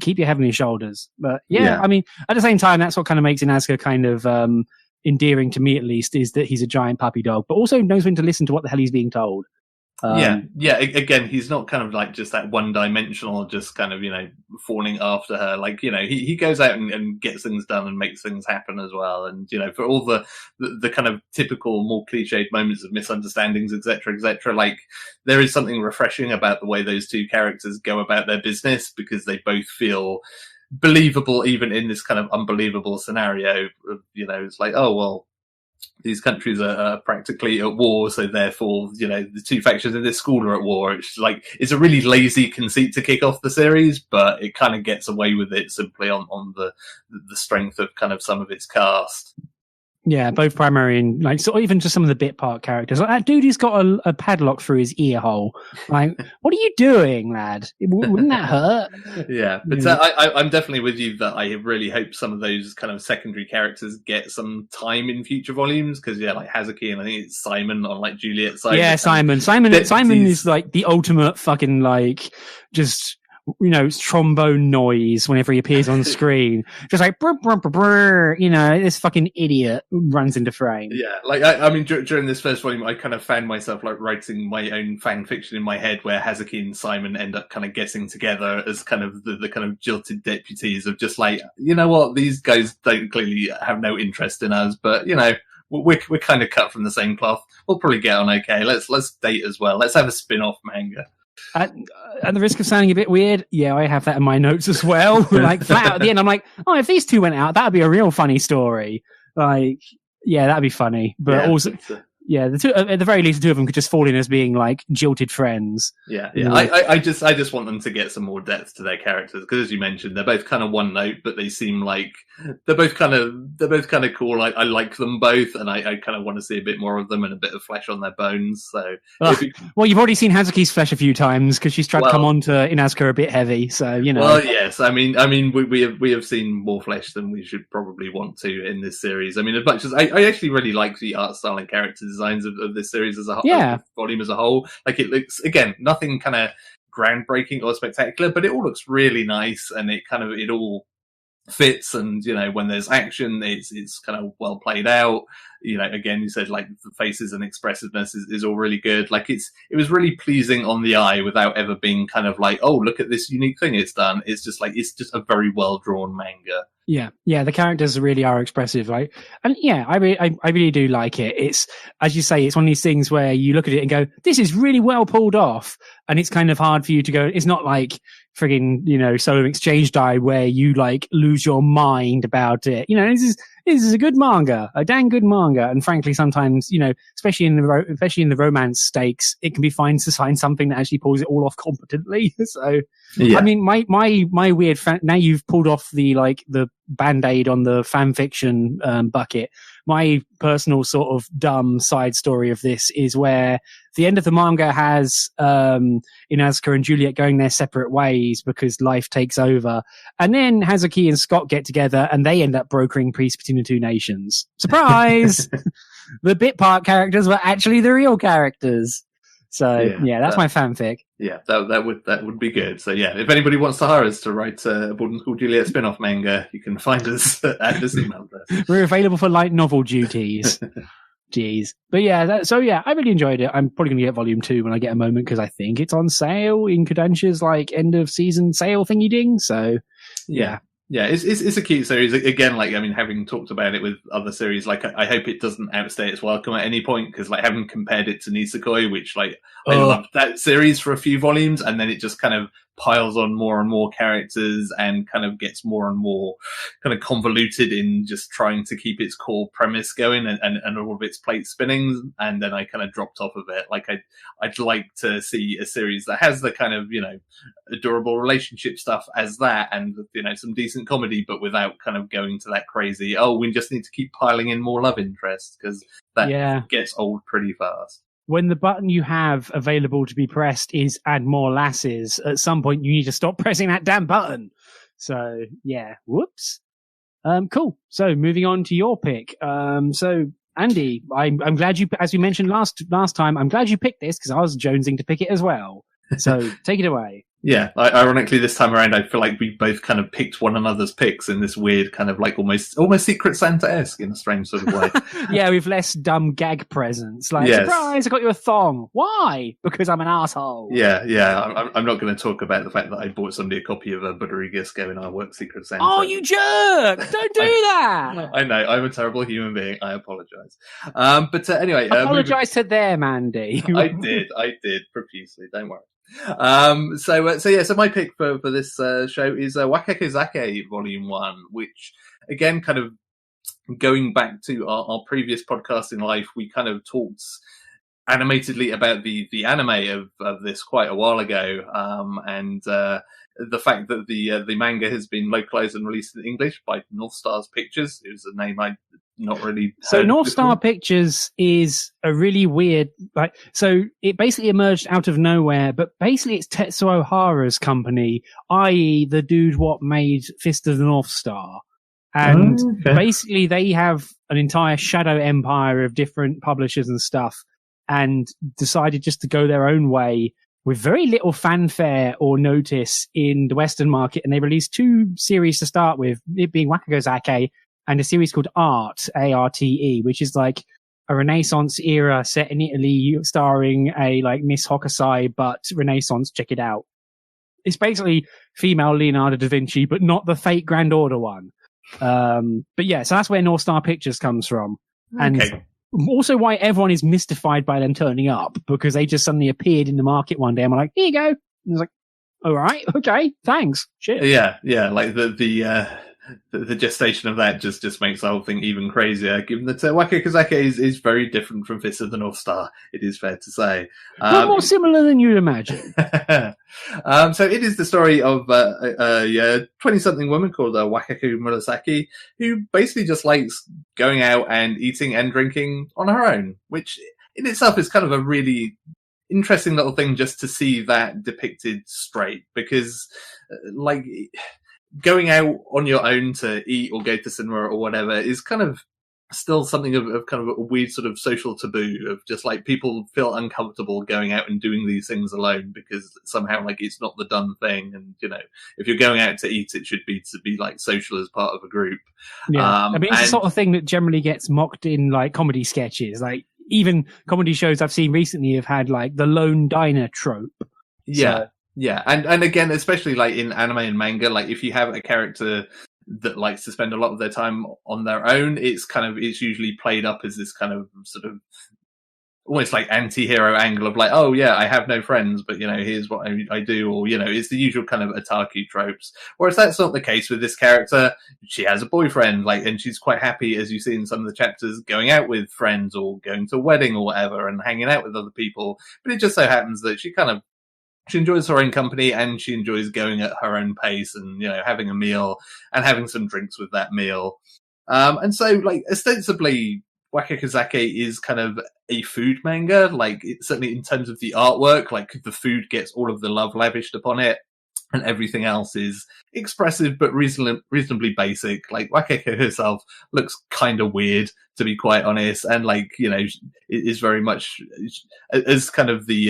keep your head on your shoulders. But yeah, I mean, at the same time, that's what kind of makes Inuzuka kind of endearing to me, at least, is that he's a giant puppy dog, but also knows when to listen to what the hell he's being told. Again, he's not kind of like just that one-dimensional, just kind of falling after her. Like he goes out and gets things done and makes things happen as well. And for all the kind of typical, more cliched moments of misunderstandings, etc., like there is something refreshing about the way those two characters go about their business, because they both feel believable even in this kind of unbelievable scenario. It's like, oh well, these countries are practically at war, so therefore, the two factions in this school are at war. It's a really lazy conceit to kick off the series, but it kind of gets away with it simply on the strength of kind of some of its cast. Yeah, both primary and like sort of even just some of the bit part characters. Like that dude who's got a padlock through his ear hole. Like, what are you doing, lad? Wouldn't that hurt? Yeah, but I'm definitely with you that I really hope some of those kind of secondary characters get some time in future volumes, because like Hazuki and I think it's Simon on like Juliet's side. Yeah, Simon is like the ultimate fucking like just trombone noise whenever he appears on screen. Just like, brr, brr, brr, brr, this fucking idiot runs into frame. Yeah, like, I mean, during this first volume, I kind of found myself like writing my own fan fiction in my head where Hazuki and Simon end up kind of getting together as kind of the kind of jilted deputies of just like, you know what, these guys don't clearly have no interest in us, but, we're kind of cut from the same cloth. We'll probably get on okay. Let's date as well. Let's have a spin-off manga. At the risk of sounding a bit weird, yeah, I have that in my notes as well. Like flat out at the end, I'm like, oh, if these two went out, that'd be a real funny story. Like, yeah, that'd be funny. But also, yeah, the two, at the very least, the two of them could just fall in as being like jilted friends. Yeah. I just want them to get some more depth to their characters, because as you mentioned, they're both kind of one note, but they seem like they're both kind of cool. I like them both, and I kind of want to see a bit more of them and a bit of flesh on their bones. So, well, you've already seen Hazuki's flesh a few times because she's tried to come on to Inuzuka a bit heavy. So Well, yes. I mean, we have seen more flesh than we should probably want to in this series. I mean, as much as I actually really like the art style and character designs of this series as a whole, volume as a whole. Like, it looks, again, nothing kind of groundbreaking or spectacular, but it all looks really nice, and it all fits. And when there's action, it's kind of well played out. Again, you said like the faces and expressiveness is all really good. Like, it was really pleasing on the eye without ever being kind of like, oh, look at this unique thing it's done. It's just a very well drawn manga. Yeah, the characters really are expressive, right? And yeah, I really do like it. It's, as you say, it's one of these things where you look at it and go, this is really well pulled off, and it's kind of hard for you to go. It's not like friggin' Solar Exchange Die where you like lose your mind about it. This is a good manga, a dang good manga. And frankly, sometimes, especially in the romance stakes, it can be fine to find something that actually pulls it all off competently. So, yeah. I mean, my weird now you've pulled off the Band-Aid on the fan fiction bucket. My personal sort of dumb side story of this is where the end of the manga has Inuzuka and Juliet going their separate ways because life takes over. And then Hazuki and Scott get together and they end up brokering peace between the two nations. Surprise! The bit part characters were actually the real characters. So yeah, that's my fanfic. Yeah, that would be good. So yeah, if anybody wants to hire us to write a Boarding School Juliet spin-off manga, you can find us at this email address. We're available for light novel duties. Jeez. But yeah, I really enjoyed it. I'm probably going to get volume 2 when I get a moment, because I think it's on sale in Kodansha's end of season sale thingy ding. So yeah. Yeah, it's a cute series. Again, having talked about it with other series, I hope it doesn't outstay its welcome at any point, because having compared it to Nisekoi, which I loved that series for a few volumes, and then it just kind of piles on more and more characters and kind of gets more and more kind of convoluted in just trying to keep its core premise going and all of its plate spinnings. And then I kind of dropped off of it. Like I'd like to see a series that has the kind of, adorable relationship stuff as that, and, some decent comedy, but without kind of going to that crazy, we just need to keep piling in more love interests, because that gets old pretty fast. When the button you have available to be pressed is add more lasses, at some point you need to stop pressing that damn button. So, yeah, whoops. Cool. So, moving on to your pick. So, Andy, I'm glad you, as we mentioned last time, I'm glad you picked this because I was jonesing to pick it as well. So, take it away. Yeah, ironically, this time around, I feel like we both kind of picked one another's picks in this weird kind of like almost Secret Santa-esque in a strange sort of way. Yeah, with less dumb gag presents. Like, surprise, I got you a thong. Why? Because I'm an asshole. Yeah. I'm not going to talk about the fact that I bought somebody a copy of Buderigisco in our work Secret Santa. Oh, you jerk! Don't do that! I know, I'm a terrible human being. I apologise. But anyway... Apologise to them, Andy. I did, profusely, don't worry. So my pick for this show is Wakako Zake Volume 1, which again, kind of going back to our previous podcast in life, we kind of talked animatedly about the anime of this quite a while ago, and the fact that the manga has been localized and released in English by North Stars Pictures. It was a name I'd not really So North Star Pictures is a really weird, so it basically emerged out of nowhere, but basically it's Tetsuo Hara's company, i.e. the dude what made Fist of the North Star. And basically they have an entire shadow empire of different publishers and stuff, and decided just to go their own way with very little fanfare or notice in the Western market. And they released 2 series to start with, it being Wakako Zake and a series called Arte, A-R-T-E, which is like a Renaissance era set in Italy starring a like Miss Hokusai, but Renaissance. Check it out. It's basically female Leonardo da Vinci, but not the fake Grand Order one. But yeah, so that's where North Star Pictures comes from. And also why everyone is mystified by them turning up, because they just suddenly appeared in the market one day and were like, here you go. And I was like, all right, okay, thanks. Shit. Yeah, like the gestation of that just makes the whole thing even crazier, given that Wakako Zake is very different from Fist of the North Star, it is fair to say. But more similar than you'd imagine. So it is the story of a 20-something woman called Wakako Murasaki, who basically just likes going out and eating and drinking on her own, which in itself is kind of a really interesting little thing just to see that depicted straight, because going out on your own to eat or go to cinema or whatever is kind of still something of kind of a weird sort of social taboo, of just like people feel uncomfortable going out and doing these things alone because somehow like it's not the done thing. And, if you're going out to eat, it should be to be like social as part of a group. Yeah. It's the sort of thing that generally gets mocked in like comedy sketches. Like even comedy shows I've seen recently have had like the lone diner trope. Yeah. So, yeah, and again, especially like in anime and manga, like if you have a character that likes to spend a lot of their time on their own, it's usually played up as this kind of sort of almost like anti-hero angle of like, oh yeah, I have no friends, but here's what I do, or it's the usual kind of otaku tropes. Whereas that's not the case with this character. She has a boyfriend, and she's quite happy, as you see in some of the chapters, going out with friends or going to a wedding or whatever and hanging out with other people. But it just so happens that she enjoys her own company, and she enjoys going at her own pace and, having a meal and having some drinks with that meal. And so, ostensibly, Wakako Zake is kind of a food manga. Certainly in terms of the artwork, the food gets all of the love lavished upon it, and everything else is expressive but reasonably basic. Wakako herself looks kind of weird, to be quite honest, and it is very much as kind of the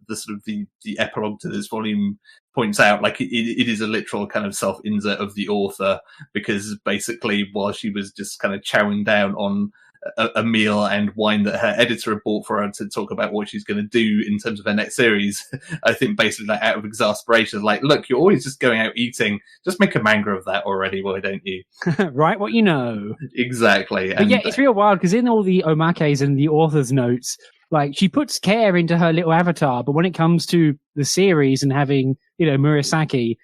sort of the epilogue to this volume points out. It is a literal kind of self-insert of the author, because basically while she was just kind of chowing down on a meal and wine that her editor had bought for her to talk about what she's going to do in terms of her next series, I think basically out of exasperation, look, you're always just going out eating, just make a manga of that already, why don't you? Write what you know. Exactly. But yeah, it's real wild, because in all the omakes and the author's notes, Like, she puts care into her little avatar, but when it comes to the series and having, Murasaki,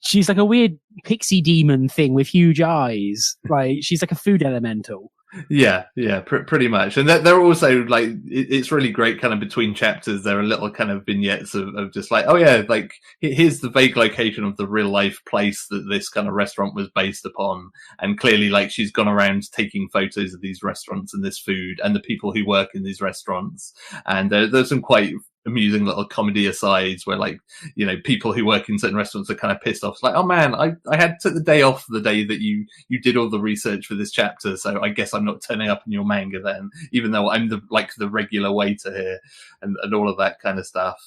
she's like a weird pixie demon thing with huge eyes. Like, she's like a food elemental. Yeah, pretty much. And they're also like, it's really great kind of between chapters. There are little kind of vignettes of just like, oh yeah, like here's the vague location of the real life place that this kind of restaurant was based upon. And clearly like she's gone around taking photos of these restaurants and this food and the people who work in these restaurants. And there's some quite amusing little comedy asides where like, people who work in certain restaurants are kind of pissed off. It's like, oh man, I had took the day off the day that you did all the research for this chapter, so I guess I'm not turning up in your manga then, even though I'm the regular waiter here and all of that kind of stuff.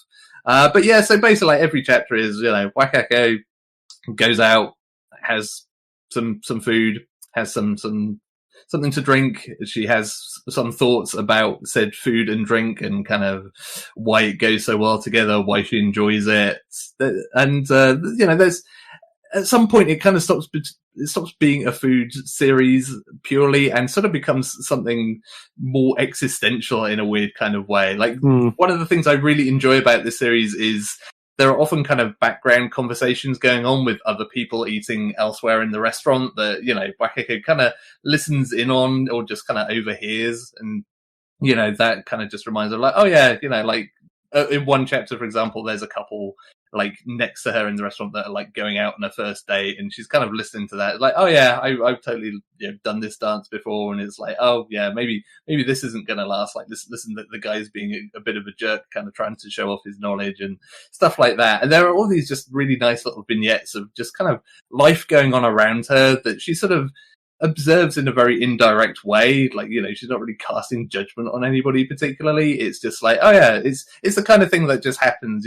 But yeah, so basically like every chapter is, Wakako goes out, has some food, has something to drink. She has some thoughts about said food and drink and kind of why it goes so well together, why she enjoys it. And, there's at some point it kind of stops being a food series purely and sort of becomes something more existential in a weird kind of way. Like one of the things I really enjoy about this series is there are often kind of background conversations going on with other people eating elsewhere in the restaurant that, Wakako kind of listens in on or just kind of overhears. And, that kind of just reminds her like, oh yeah, like in one chapter, for example, there's a couple like next to her in the restaurant that are like going out on a first date, and she's kind of listening to that. Like, oh yeah, I've totally done this dance before, and it's like, oh yeah, maybe this isn't going to last. Like listen, the guy's being a bit of a jerk, kind of trying to show off his knowledge and stuff like that. And there are all these just really nice little vignettes of just kind of life going on around her that she sort of observes in a very indirect way. Like, she's not really casting judgment on anybody particularly. It's just like, oh yeah, it's the kind of thing that just happens,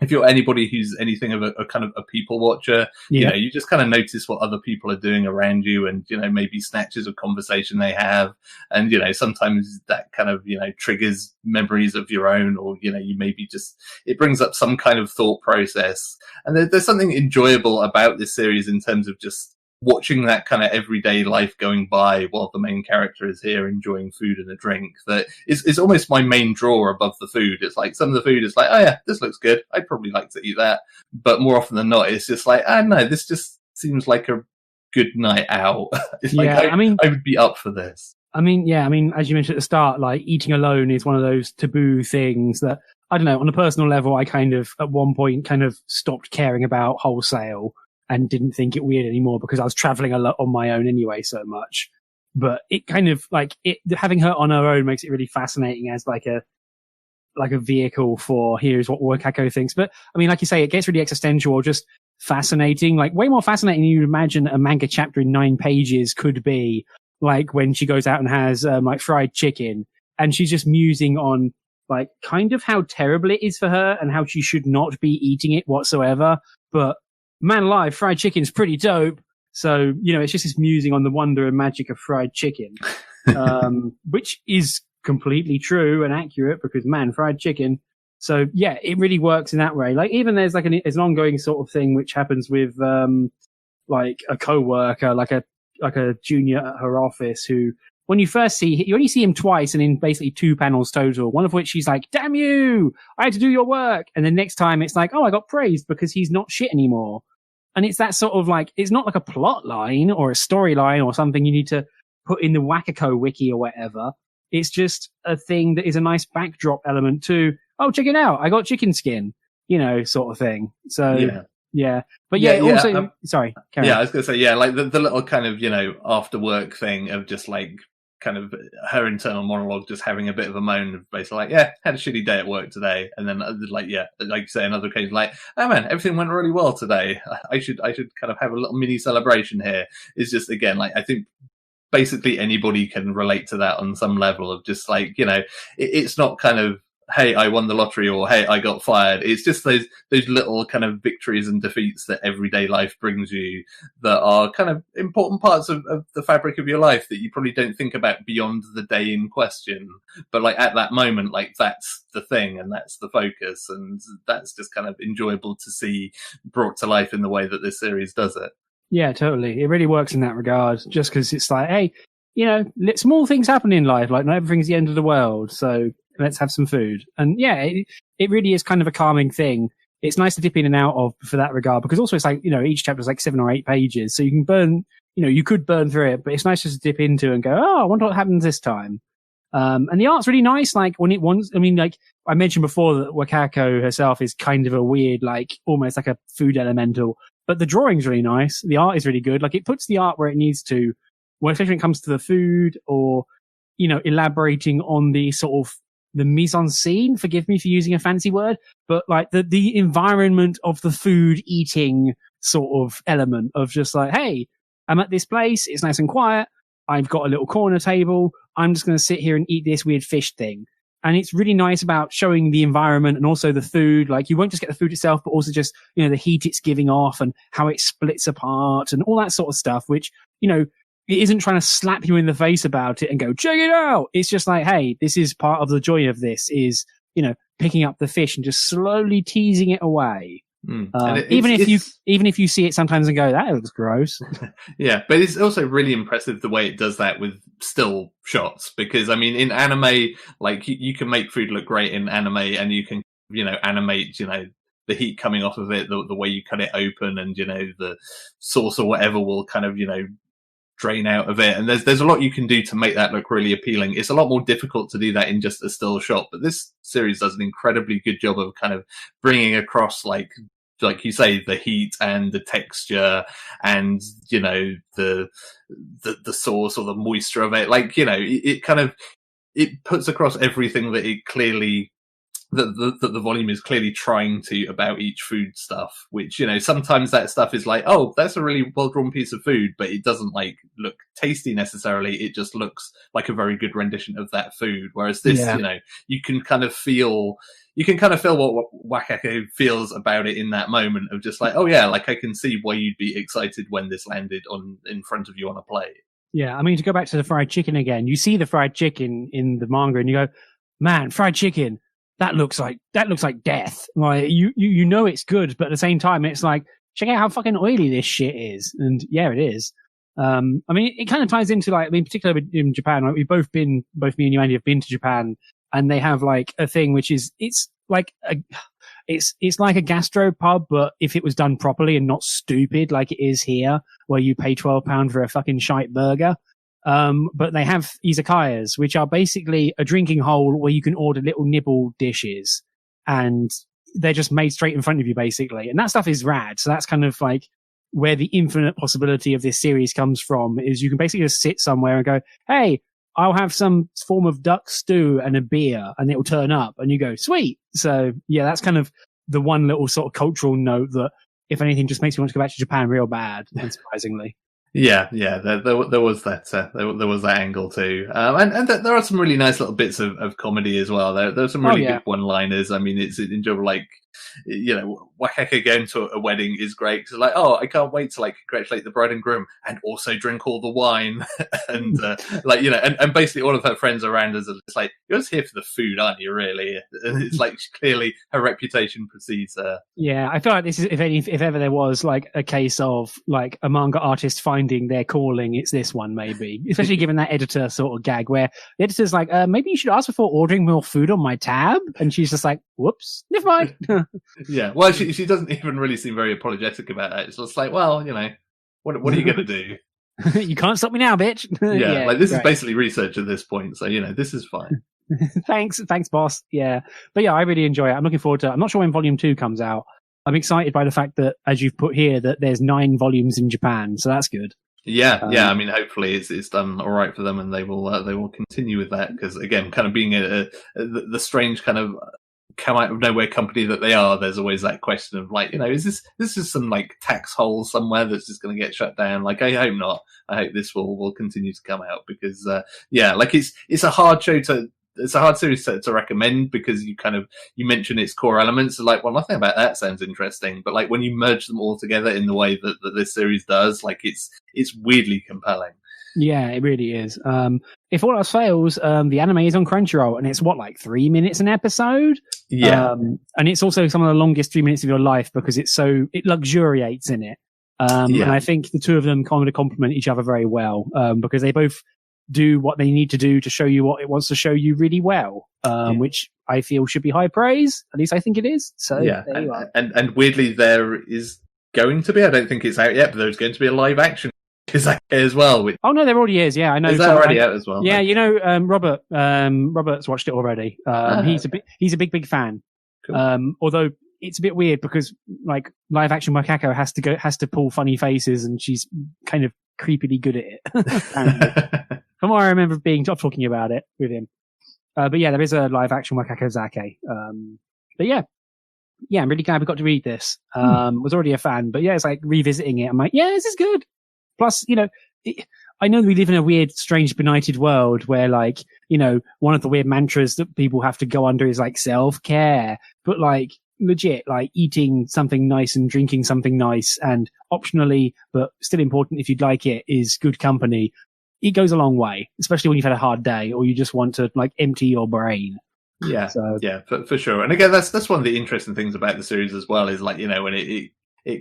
if you're anybody who's anything of a kind of a people watcher, you just kind of notice what other people are doing around you and, maybe snatches of conversation they have. And, sometimes that kind of, triggers memories of your own, or, you maybe just, it brings up some kind of thought process. And there's something enjoyable about this series in terms of just watching that kind of everyday life going by while the main character is here enjoying food and a drink. That is almost my main draw above the food. It's like some of the food is like, oh yeah, this looks good, I'd probably like to eat that. But more often than not, it's just like, no, this just seems like a good night out. It's like, I would be up for this. As you mentioned at the start, like eating alone is one of those taboo things that, I don't know, on a personal level, I kind of at one point kind of stopped caring about wholesale and didn't think it weird anymore because I was traveling a lot on my own anyway so much. But it kind of like having her on her own makes it really fascinating as like a vehicle for here's what Wakako thinks. But like you say, it gets really existential or just fascinating, like way more fascinating than you'd imagine a manga chapter in 9 pages could be. Like when she goes out and has like fried chicken and she's just musing on like kind of how terrible it is for her and how she should not be eating it whatsoever. But man alive, fried chicken's pretty dope. So, it's just this musing on the wonder and magic of fried chicken, which is completely true and accurate because, man, fried chicken. So, yeah, it really works in that way. Like, even there's like an ongoing sort of thing which happens with, like a coworker, like a junior at her office who, when you first you only see him twice and in basically 2 panels total, one of which she's like, damn you, I had to do your work. And the next time it's like, oh, I got praised because he's not shit anymore. And it's that sort of like, it's not like a plot line or a storyline or something you need to put in the WakakoWiki or whatever. It's just a thing that is a nice backdrop element to, oh, check it out, I got chicken skin, sort of thing. So, yeah. But also, sorry. Karen. Yeah, I was going to say, like the little kind of, after work thing of just like, kind of her internal monologue, just having a bit of a moan of basically like, yeah, had a shitty day at work today. And then like, yeah, like you say, another occasion, like, oh man, everything went really well today. I should kind of have a little mini celebration here. It's just, again, like, I think basically anybody can relate to that on some level of just like, it's not kind of, hey, I won the lottery or hey, I got fired. It's just those little kind of victories and defeats that everyday life brings you that are kind of important parts of the fabric of your life that you probably don't think about beyond the day in question. But like at that moment, like that's the thing and that's the focus. And that's just kind of enjoyable to see brought to life in the way that this series does it. Yeah, totally. It really works in that regard just because it's like, hey, small things happen in life. Like not everything's the end of the world. So let's have some food. And yeah, it really is kind of a calming thing. It's nice to dip in and out of for that regard, because also it's like, each chapter is like 7 or 8 pages. So you can burn, you could burn through it, but it's nice just to dip into and go, oh, I wonder what happens this time. And the art's really nice. Like when it wants, like I mentioned before that Wakako herself is kind of a weird, like almost like a food elemental, but the drawing's really nice. The art is really good. Like it puts the art where it needs to, especially when it comes to the food or, elaborating on the sort of the mise en scene. Forgive me for using a fancy word, but like the environment of the food eating sort of element of just like, hey, I'm at this place. It's nice and quiet. I've got a little corner table. I'm just going to sit here and eat this weird fish thing. And it's really nice about showing the environment and also the food. Like you won't just get the food itself, but also just, the heat it's giving off and how it splits apart and all that sort of stuff, which, it isn't trying to slap you in the face about it and go, check it out. It's just like, hey, this is part of the joy of this is, picking up the fish and just slowly teasing it away. Even if you see it sometimes and go, that looks gross. Yeah, but it's also really impressive the way it does that with still shots, because I mean in anime, like you can make food look great in anime, and you can animate the heat coming off of it, the way you cut it open, and the sauce or whatever will kind of drain out of it, and there's a lot you can do to make that look really appealing. It's a lot more difficult to do that in just a still shot, but this series does an incredibly good job of kind of bringing across like you say, the heat and the texture and the sauce or the moisture of it. Like it kind of it puts across everything that it clearly that the volume is clearly trying to about each food stuff, which sometimes that stuff is like, oh, that's a really well drawn piece of food, but it doesn't like look tasty necessarily. It just looks like a very good rendition of that food, whereas this you can kind of feel what Wakako feels about it in that moment of just like, oh yeah, like I can see why you'd be excited when this landed in front of you on a plate. Yeah, I mean, to go back to the fried chicken again, you see the fried chicken in the manga and you go, man, fried chicken, that looks like death. Like you know it's good, but at the same time it's like, check out how fucking oily this shit is. And yeah, it is. I mean, it kind of ties into like, I mean, particularly in Japan, like we've both me and you, Andy, have been to Japan, and they have like a thing which is, it's like a gastropub, but if it was done properly and not stupid like it is here, where you pay £12 for a fucking shite burger. But they have izakayas, which are basically a drinking hole where you can order little nibble dishes, and they're just made straight in front of you, basically. And that stuff is rad. So that's kind of like where the infinite possibility of this series comes from, is you can basically just sit somewhere and go, hey, I'll have some form of duck stew and a beer, and it'll turn up, and you go, sweet. So yeah, that's kind of the one little sort of cultural note that, if anything, just makes me want to go back to Japan real bad, unsurprisingly. Yeah, there was that there was that angle too, and there are some really nice little bits of comedy as well. There's some really good one-liners. I mean, it's enjoyable. Like, Wakako going to a wedding is great because like, oh, I can't wait to like congratulate the bride and groom and also drink all the wine, and and basically all of her friends around us are just like, you're just here for the food, aren't you? Really? And it's like clearly her reputation precedes her. Yeah, I feel like this is if ever there was like a case of like a manga artist finding their calling, it's this one maybe. Especially given that editor sort of gag where the editor's like, maybe you should ask before ordering more food on my tab, and she's just like, whoops, never mind. Yeah, well, she doesn't even really seem very apologetic about that. It's just like, well, what are you going to do? You can't stop me now, bitch. Yeah, like this is basically research at this point, so this is fine. Thanks, boss. Yeah, but yeah, I really enjoy it. I'm looking forward to it. I'm not sure when volume 2 comes out. I'm excited by the fact that, as you've put here, that there's 9 volumes in Japan, so that's good. Yeah. I mean, hopefully it's done all right for them, and they will continue with that, because again, kind of being the strange kind of come out of nowhere company that they are, there's always that question of like, is this is some like tax hole somewhere that's just going to get shut down? Like, I hope not. I hope this will continue to come out, because like it's a hard show it's a hard series to recommend, because you mention its core elements, like, well, nothing about that sounds interesting, but like when you merge them all together in the way that this series does, like it's weirdly compelling. Yeah, it really is. If all else fails, the anime is on Crunchyroll, and it's like 3 minutes an episode. Yeah. And it's also some of the longest 3 minutes of your life, because it luxuriates in it. And I think the two of them kind of complement each other very well, because they both do what they need to do to show you what it wants to show you really well, which I feel should be high praise. At least I think it is. So there you are. And weirdly, there is going to be, I don't think it's out yet, but there's going to be a live action Izakaya as well. Oh no, there already is. Yeah, I know. Is that already out as well? Yeah, you know, Robert's watched it already. He's a big fan. Cool. Although it's a bit weird because like live action Wakako has to pull funny faces, and she's kind of creepily good at it. From what I remember talking about it with him. But yeah, there is a live action Wakako Zake. But yeah, I'm really glad we got to read this. Was already a fan, but yeah, it's like revisiting it. I'm like, yeah, this is good. Plus, you know, I know we live in a weird, strange, benighted world where, like, you know, one of the weird mantras that people have to go under is like self-care, but like legit, like eating something nice and drinking something nice, and optionally, but still important if you'd like it, is good company. It goes a long way, especially when you've had a hard day or you just want to like empty your brain. Yeah, for sure. And again, that's one of the interesting things about the series as well, is like, you know, when it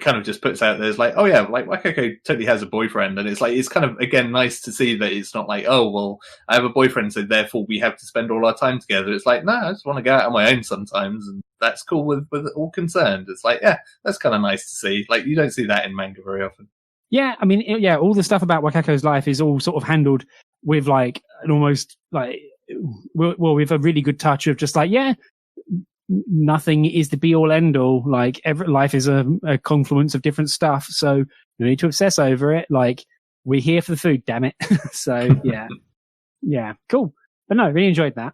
kind of just puts out there, it's like, oh yeah, like Wakako totally has a boyfriend, and it's like, it's kind of, again, nice to see that it's not like, oh, well, I have a boyfriend, so therefore we have to spend all our time together. It's like, no, I just want to go out on my own sometimes, and that's cool with all concerned. It's like, yeah, that's kind of nice to see. Like, you don't see that in manga very often. Yeah, I mean, all the stuff about Wakako's life is all sort of handled with like an almost like, well, with a really good touch of just like, yeah, nothing is the be all end all. Like, every life is a confluence of different stuff, so you need to obsess over it. Like, we're here for the food, damn it. So yeah, cool. But no, really enjoyed that.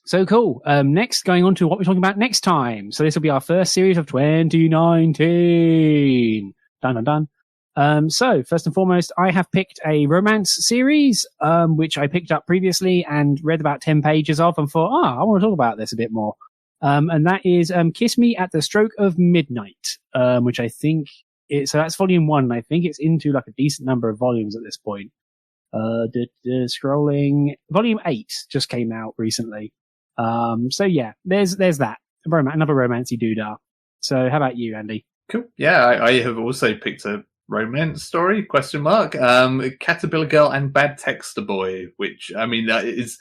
So cool. Next, going on to what we're talking about next time. So this will be our first series of 2019. Done. So first and foremost, I have picked a romance series, which I picked up previously and read about 10 pages of and thought, I want to talk about this a bit more. And that is Kiss Me at the Stroke of Midnight, which I think so that's volume 1. I think it's into like a decent number of volumes at this point. Scrolling, volume 8 just came out recently. So yeah, there's that. Another romancy doodah. So how about you, Andy? Cool. Yeah, I have also picked a romance story, ? Caterpillar Girl and Bad Texter Boy, which, I mean, is,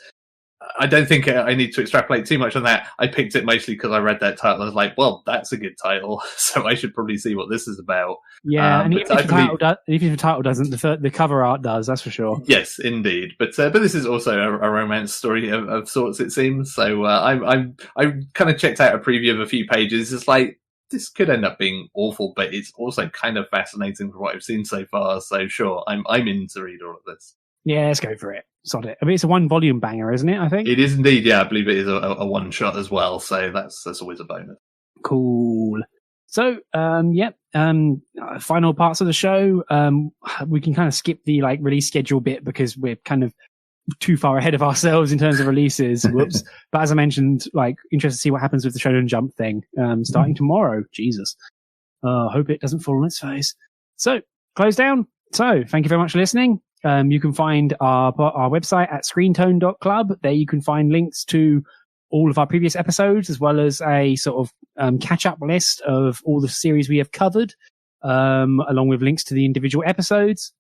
I don't think I need to extrapolate too much on that. I picked it mostly because I read that title. I was like, well, that's a good title, so I should probably see what this is about. Yeah, and even if the title doesn't, the cover art does, that's for sure. Yes, indeed. But this is also a romance story of sorts, it seems. So I kind of checked out a preview of a few pages. It's like, this could end up being awful, but it's also kind of fascinating from what I've seen so far. So sure, I'm in to read all of this. Yeah, let's go for it. Sod it. I mean, it's a 1-volume banger, isn't it? I think it is indeed. Yeah, I believe it is a one shot as well. So that's always a bonus. Cool. So, final parts of the show. We can kind of skip the like release schedule bit because we're kind of too far ahead of ourselves in terms of releases. Whoops. But as I mentioned, like, interested to see what happens with the Shonen Jump thing, starting tomorrow. Jesus. Hope it doesn't fall on its face. So, Closedown. So, thank you very much for listening. You can find our website at screentone.club. There you can find links to all of our previous episodes, as well as a sort of catch-up list of all the series we have covered, along with links to the individual episodes.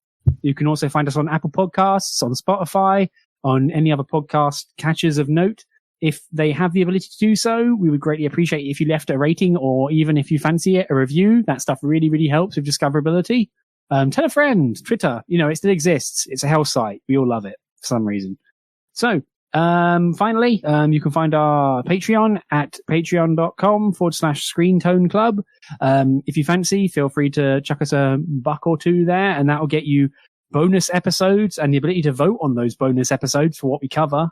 You can also find us on Apple Podcasts, on Spotify, on any other podcast catchers of note. If they have the ability to do so, we would greatly appreciate it if you left a rating, or even if you fancy it, a review. That stuff really, really helps with discoverability. Tell a friend, Twitter, it still exists. It's a hell site. We all love it for some reason. So, finally, you can find our Patreon at patreon.com/Screentone Club. If you fancy, feel free to chuck us a $1 or $2 there, and that will get you bonus episodes and the ability to vote on those bonus episodes for what we cover.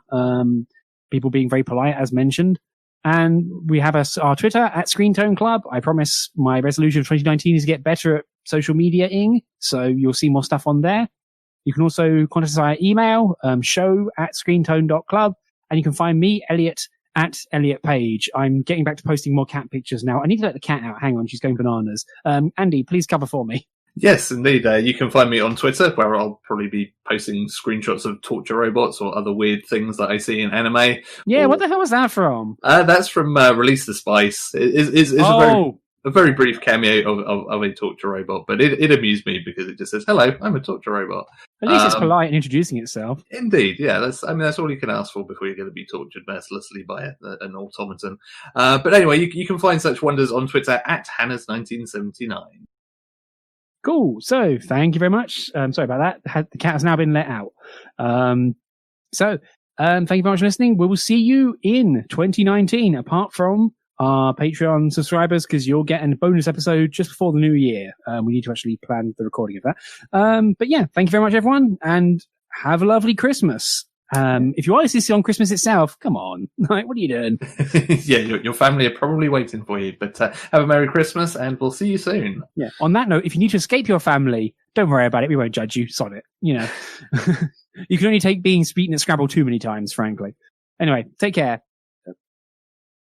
People being very polite, as mentioned. And we have our Twitter at Screentone Club. I promise my resolution of 2019 is to get better at social media-ing, so you'll see more stuff on there. You can also contact us via email, show@screentone.club, and you can find me, Elliot, at Elliot Page. I'm getting back to posting more cat pictures now. I need to let the cat out. Hang on, she's going bananas. Andy, please cover for me. Yes, indeed. You can find me on Twitter, where I'll probably be posting screenshots of torture robots or other weird things that I see in anime. Yeah, what the hell was that from? That's from Release the Spice. It's a a very brief cameo of a torture robot, but it amused me because it just says, "Hello, I'm a torture robot." At least it's polite and introducing itself. Indeed, yeah. That's all you can ask for before you're going to be tortured mercilessly by an automaton. But anyway, you can find such wonders on Twitter at Hannah's1979. Cool. So thank you very much. Sorry about that. The cat has now been let out. Thank you very much for listening. We will see you in 2019, apart from our Patreon subscribers, because you'll get a bonus episode just before the new year. We need to actually plan the recording of that. But yeah, thank you very much, everyone, and have a lovely Christmas. If you want to see this on Christmas itself, come on. Like, what are you doing? Yeah, your family are probably waiting for you, but have a Merry Christmas, and we'll see you soon. Yeah. On that note, if you need to escape your family, don't worry about it. We won't judge you. Sod it. You know, you can only take being beaten at Scrabble too many times, frankly. Anyway, take care.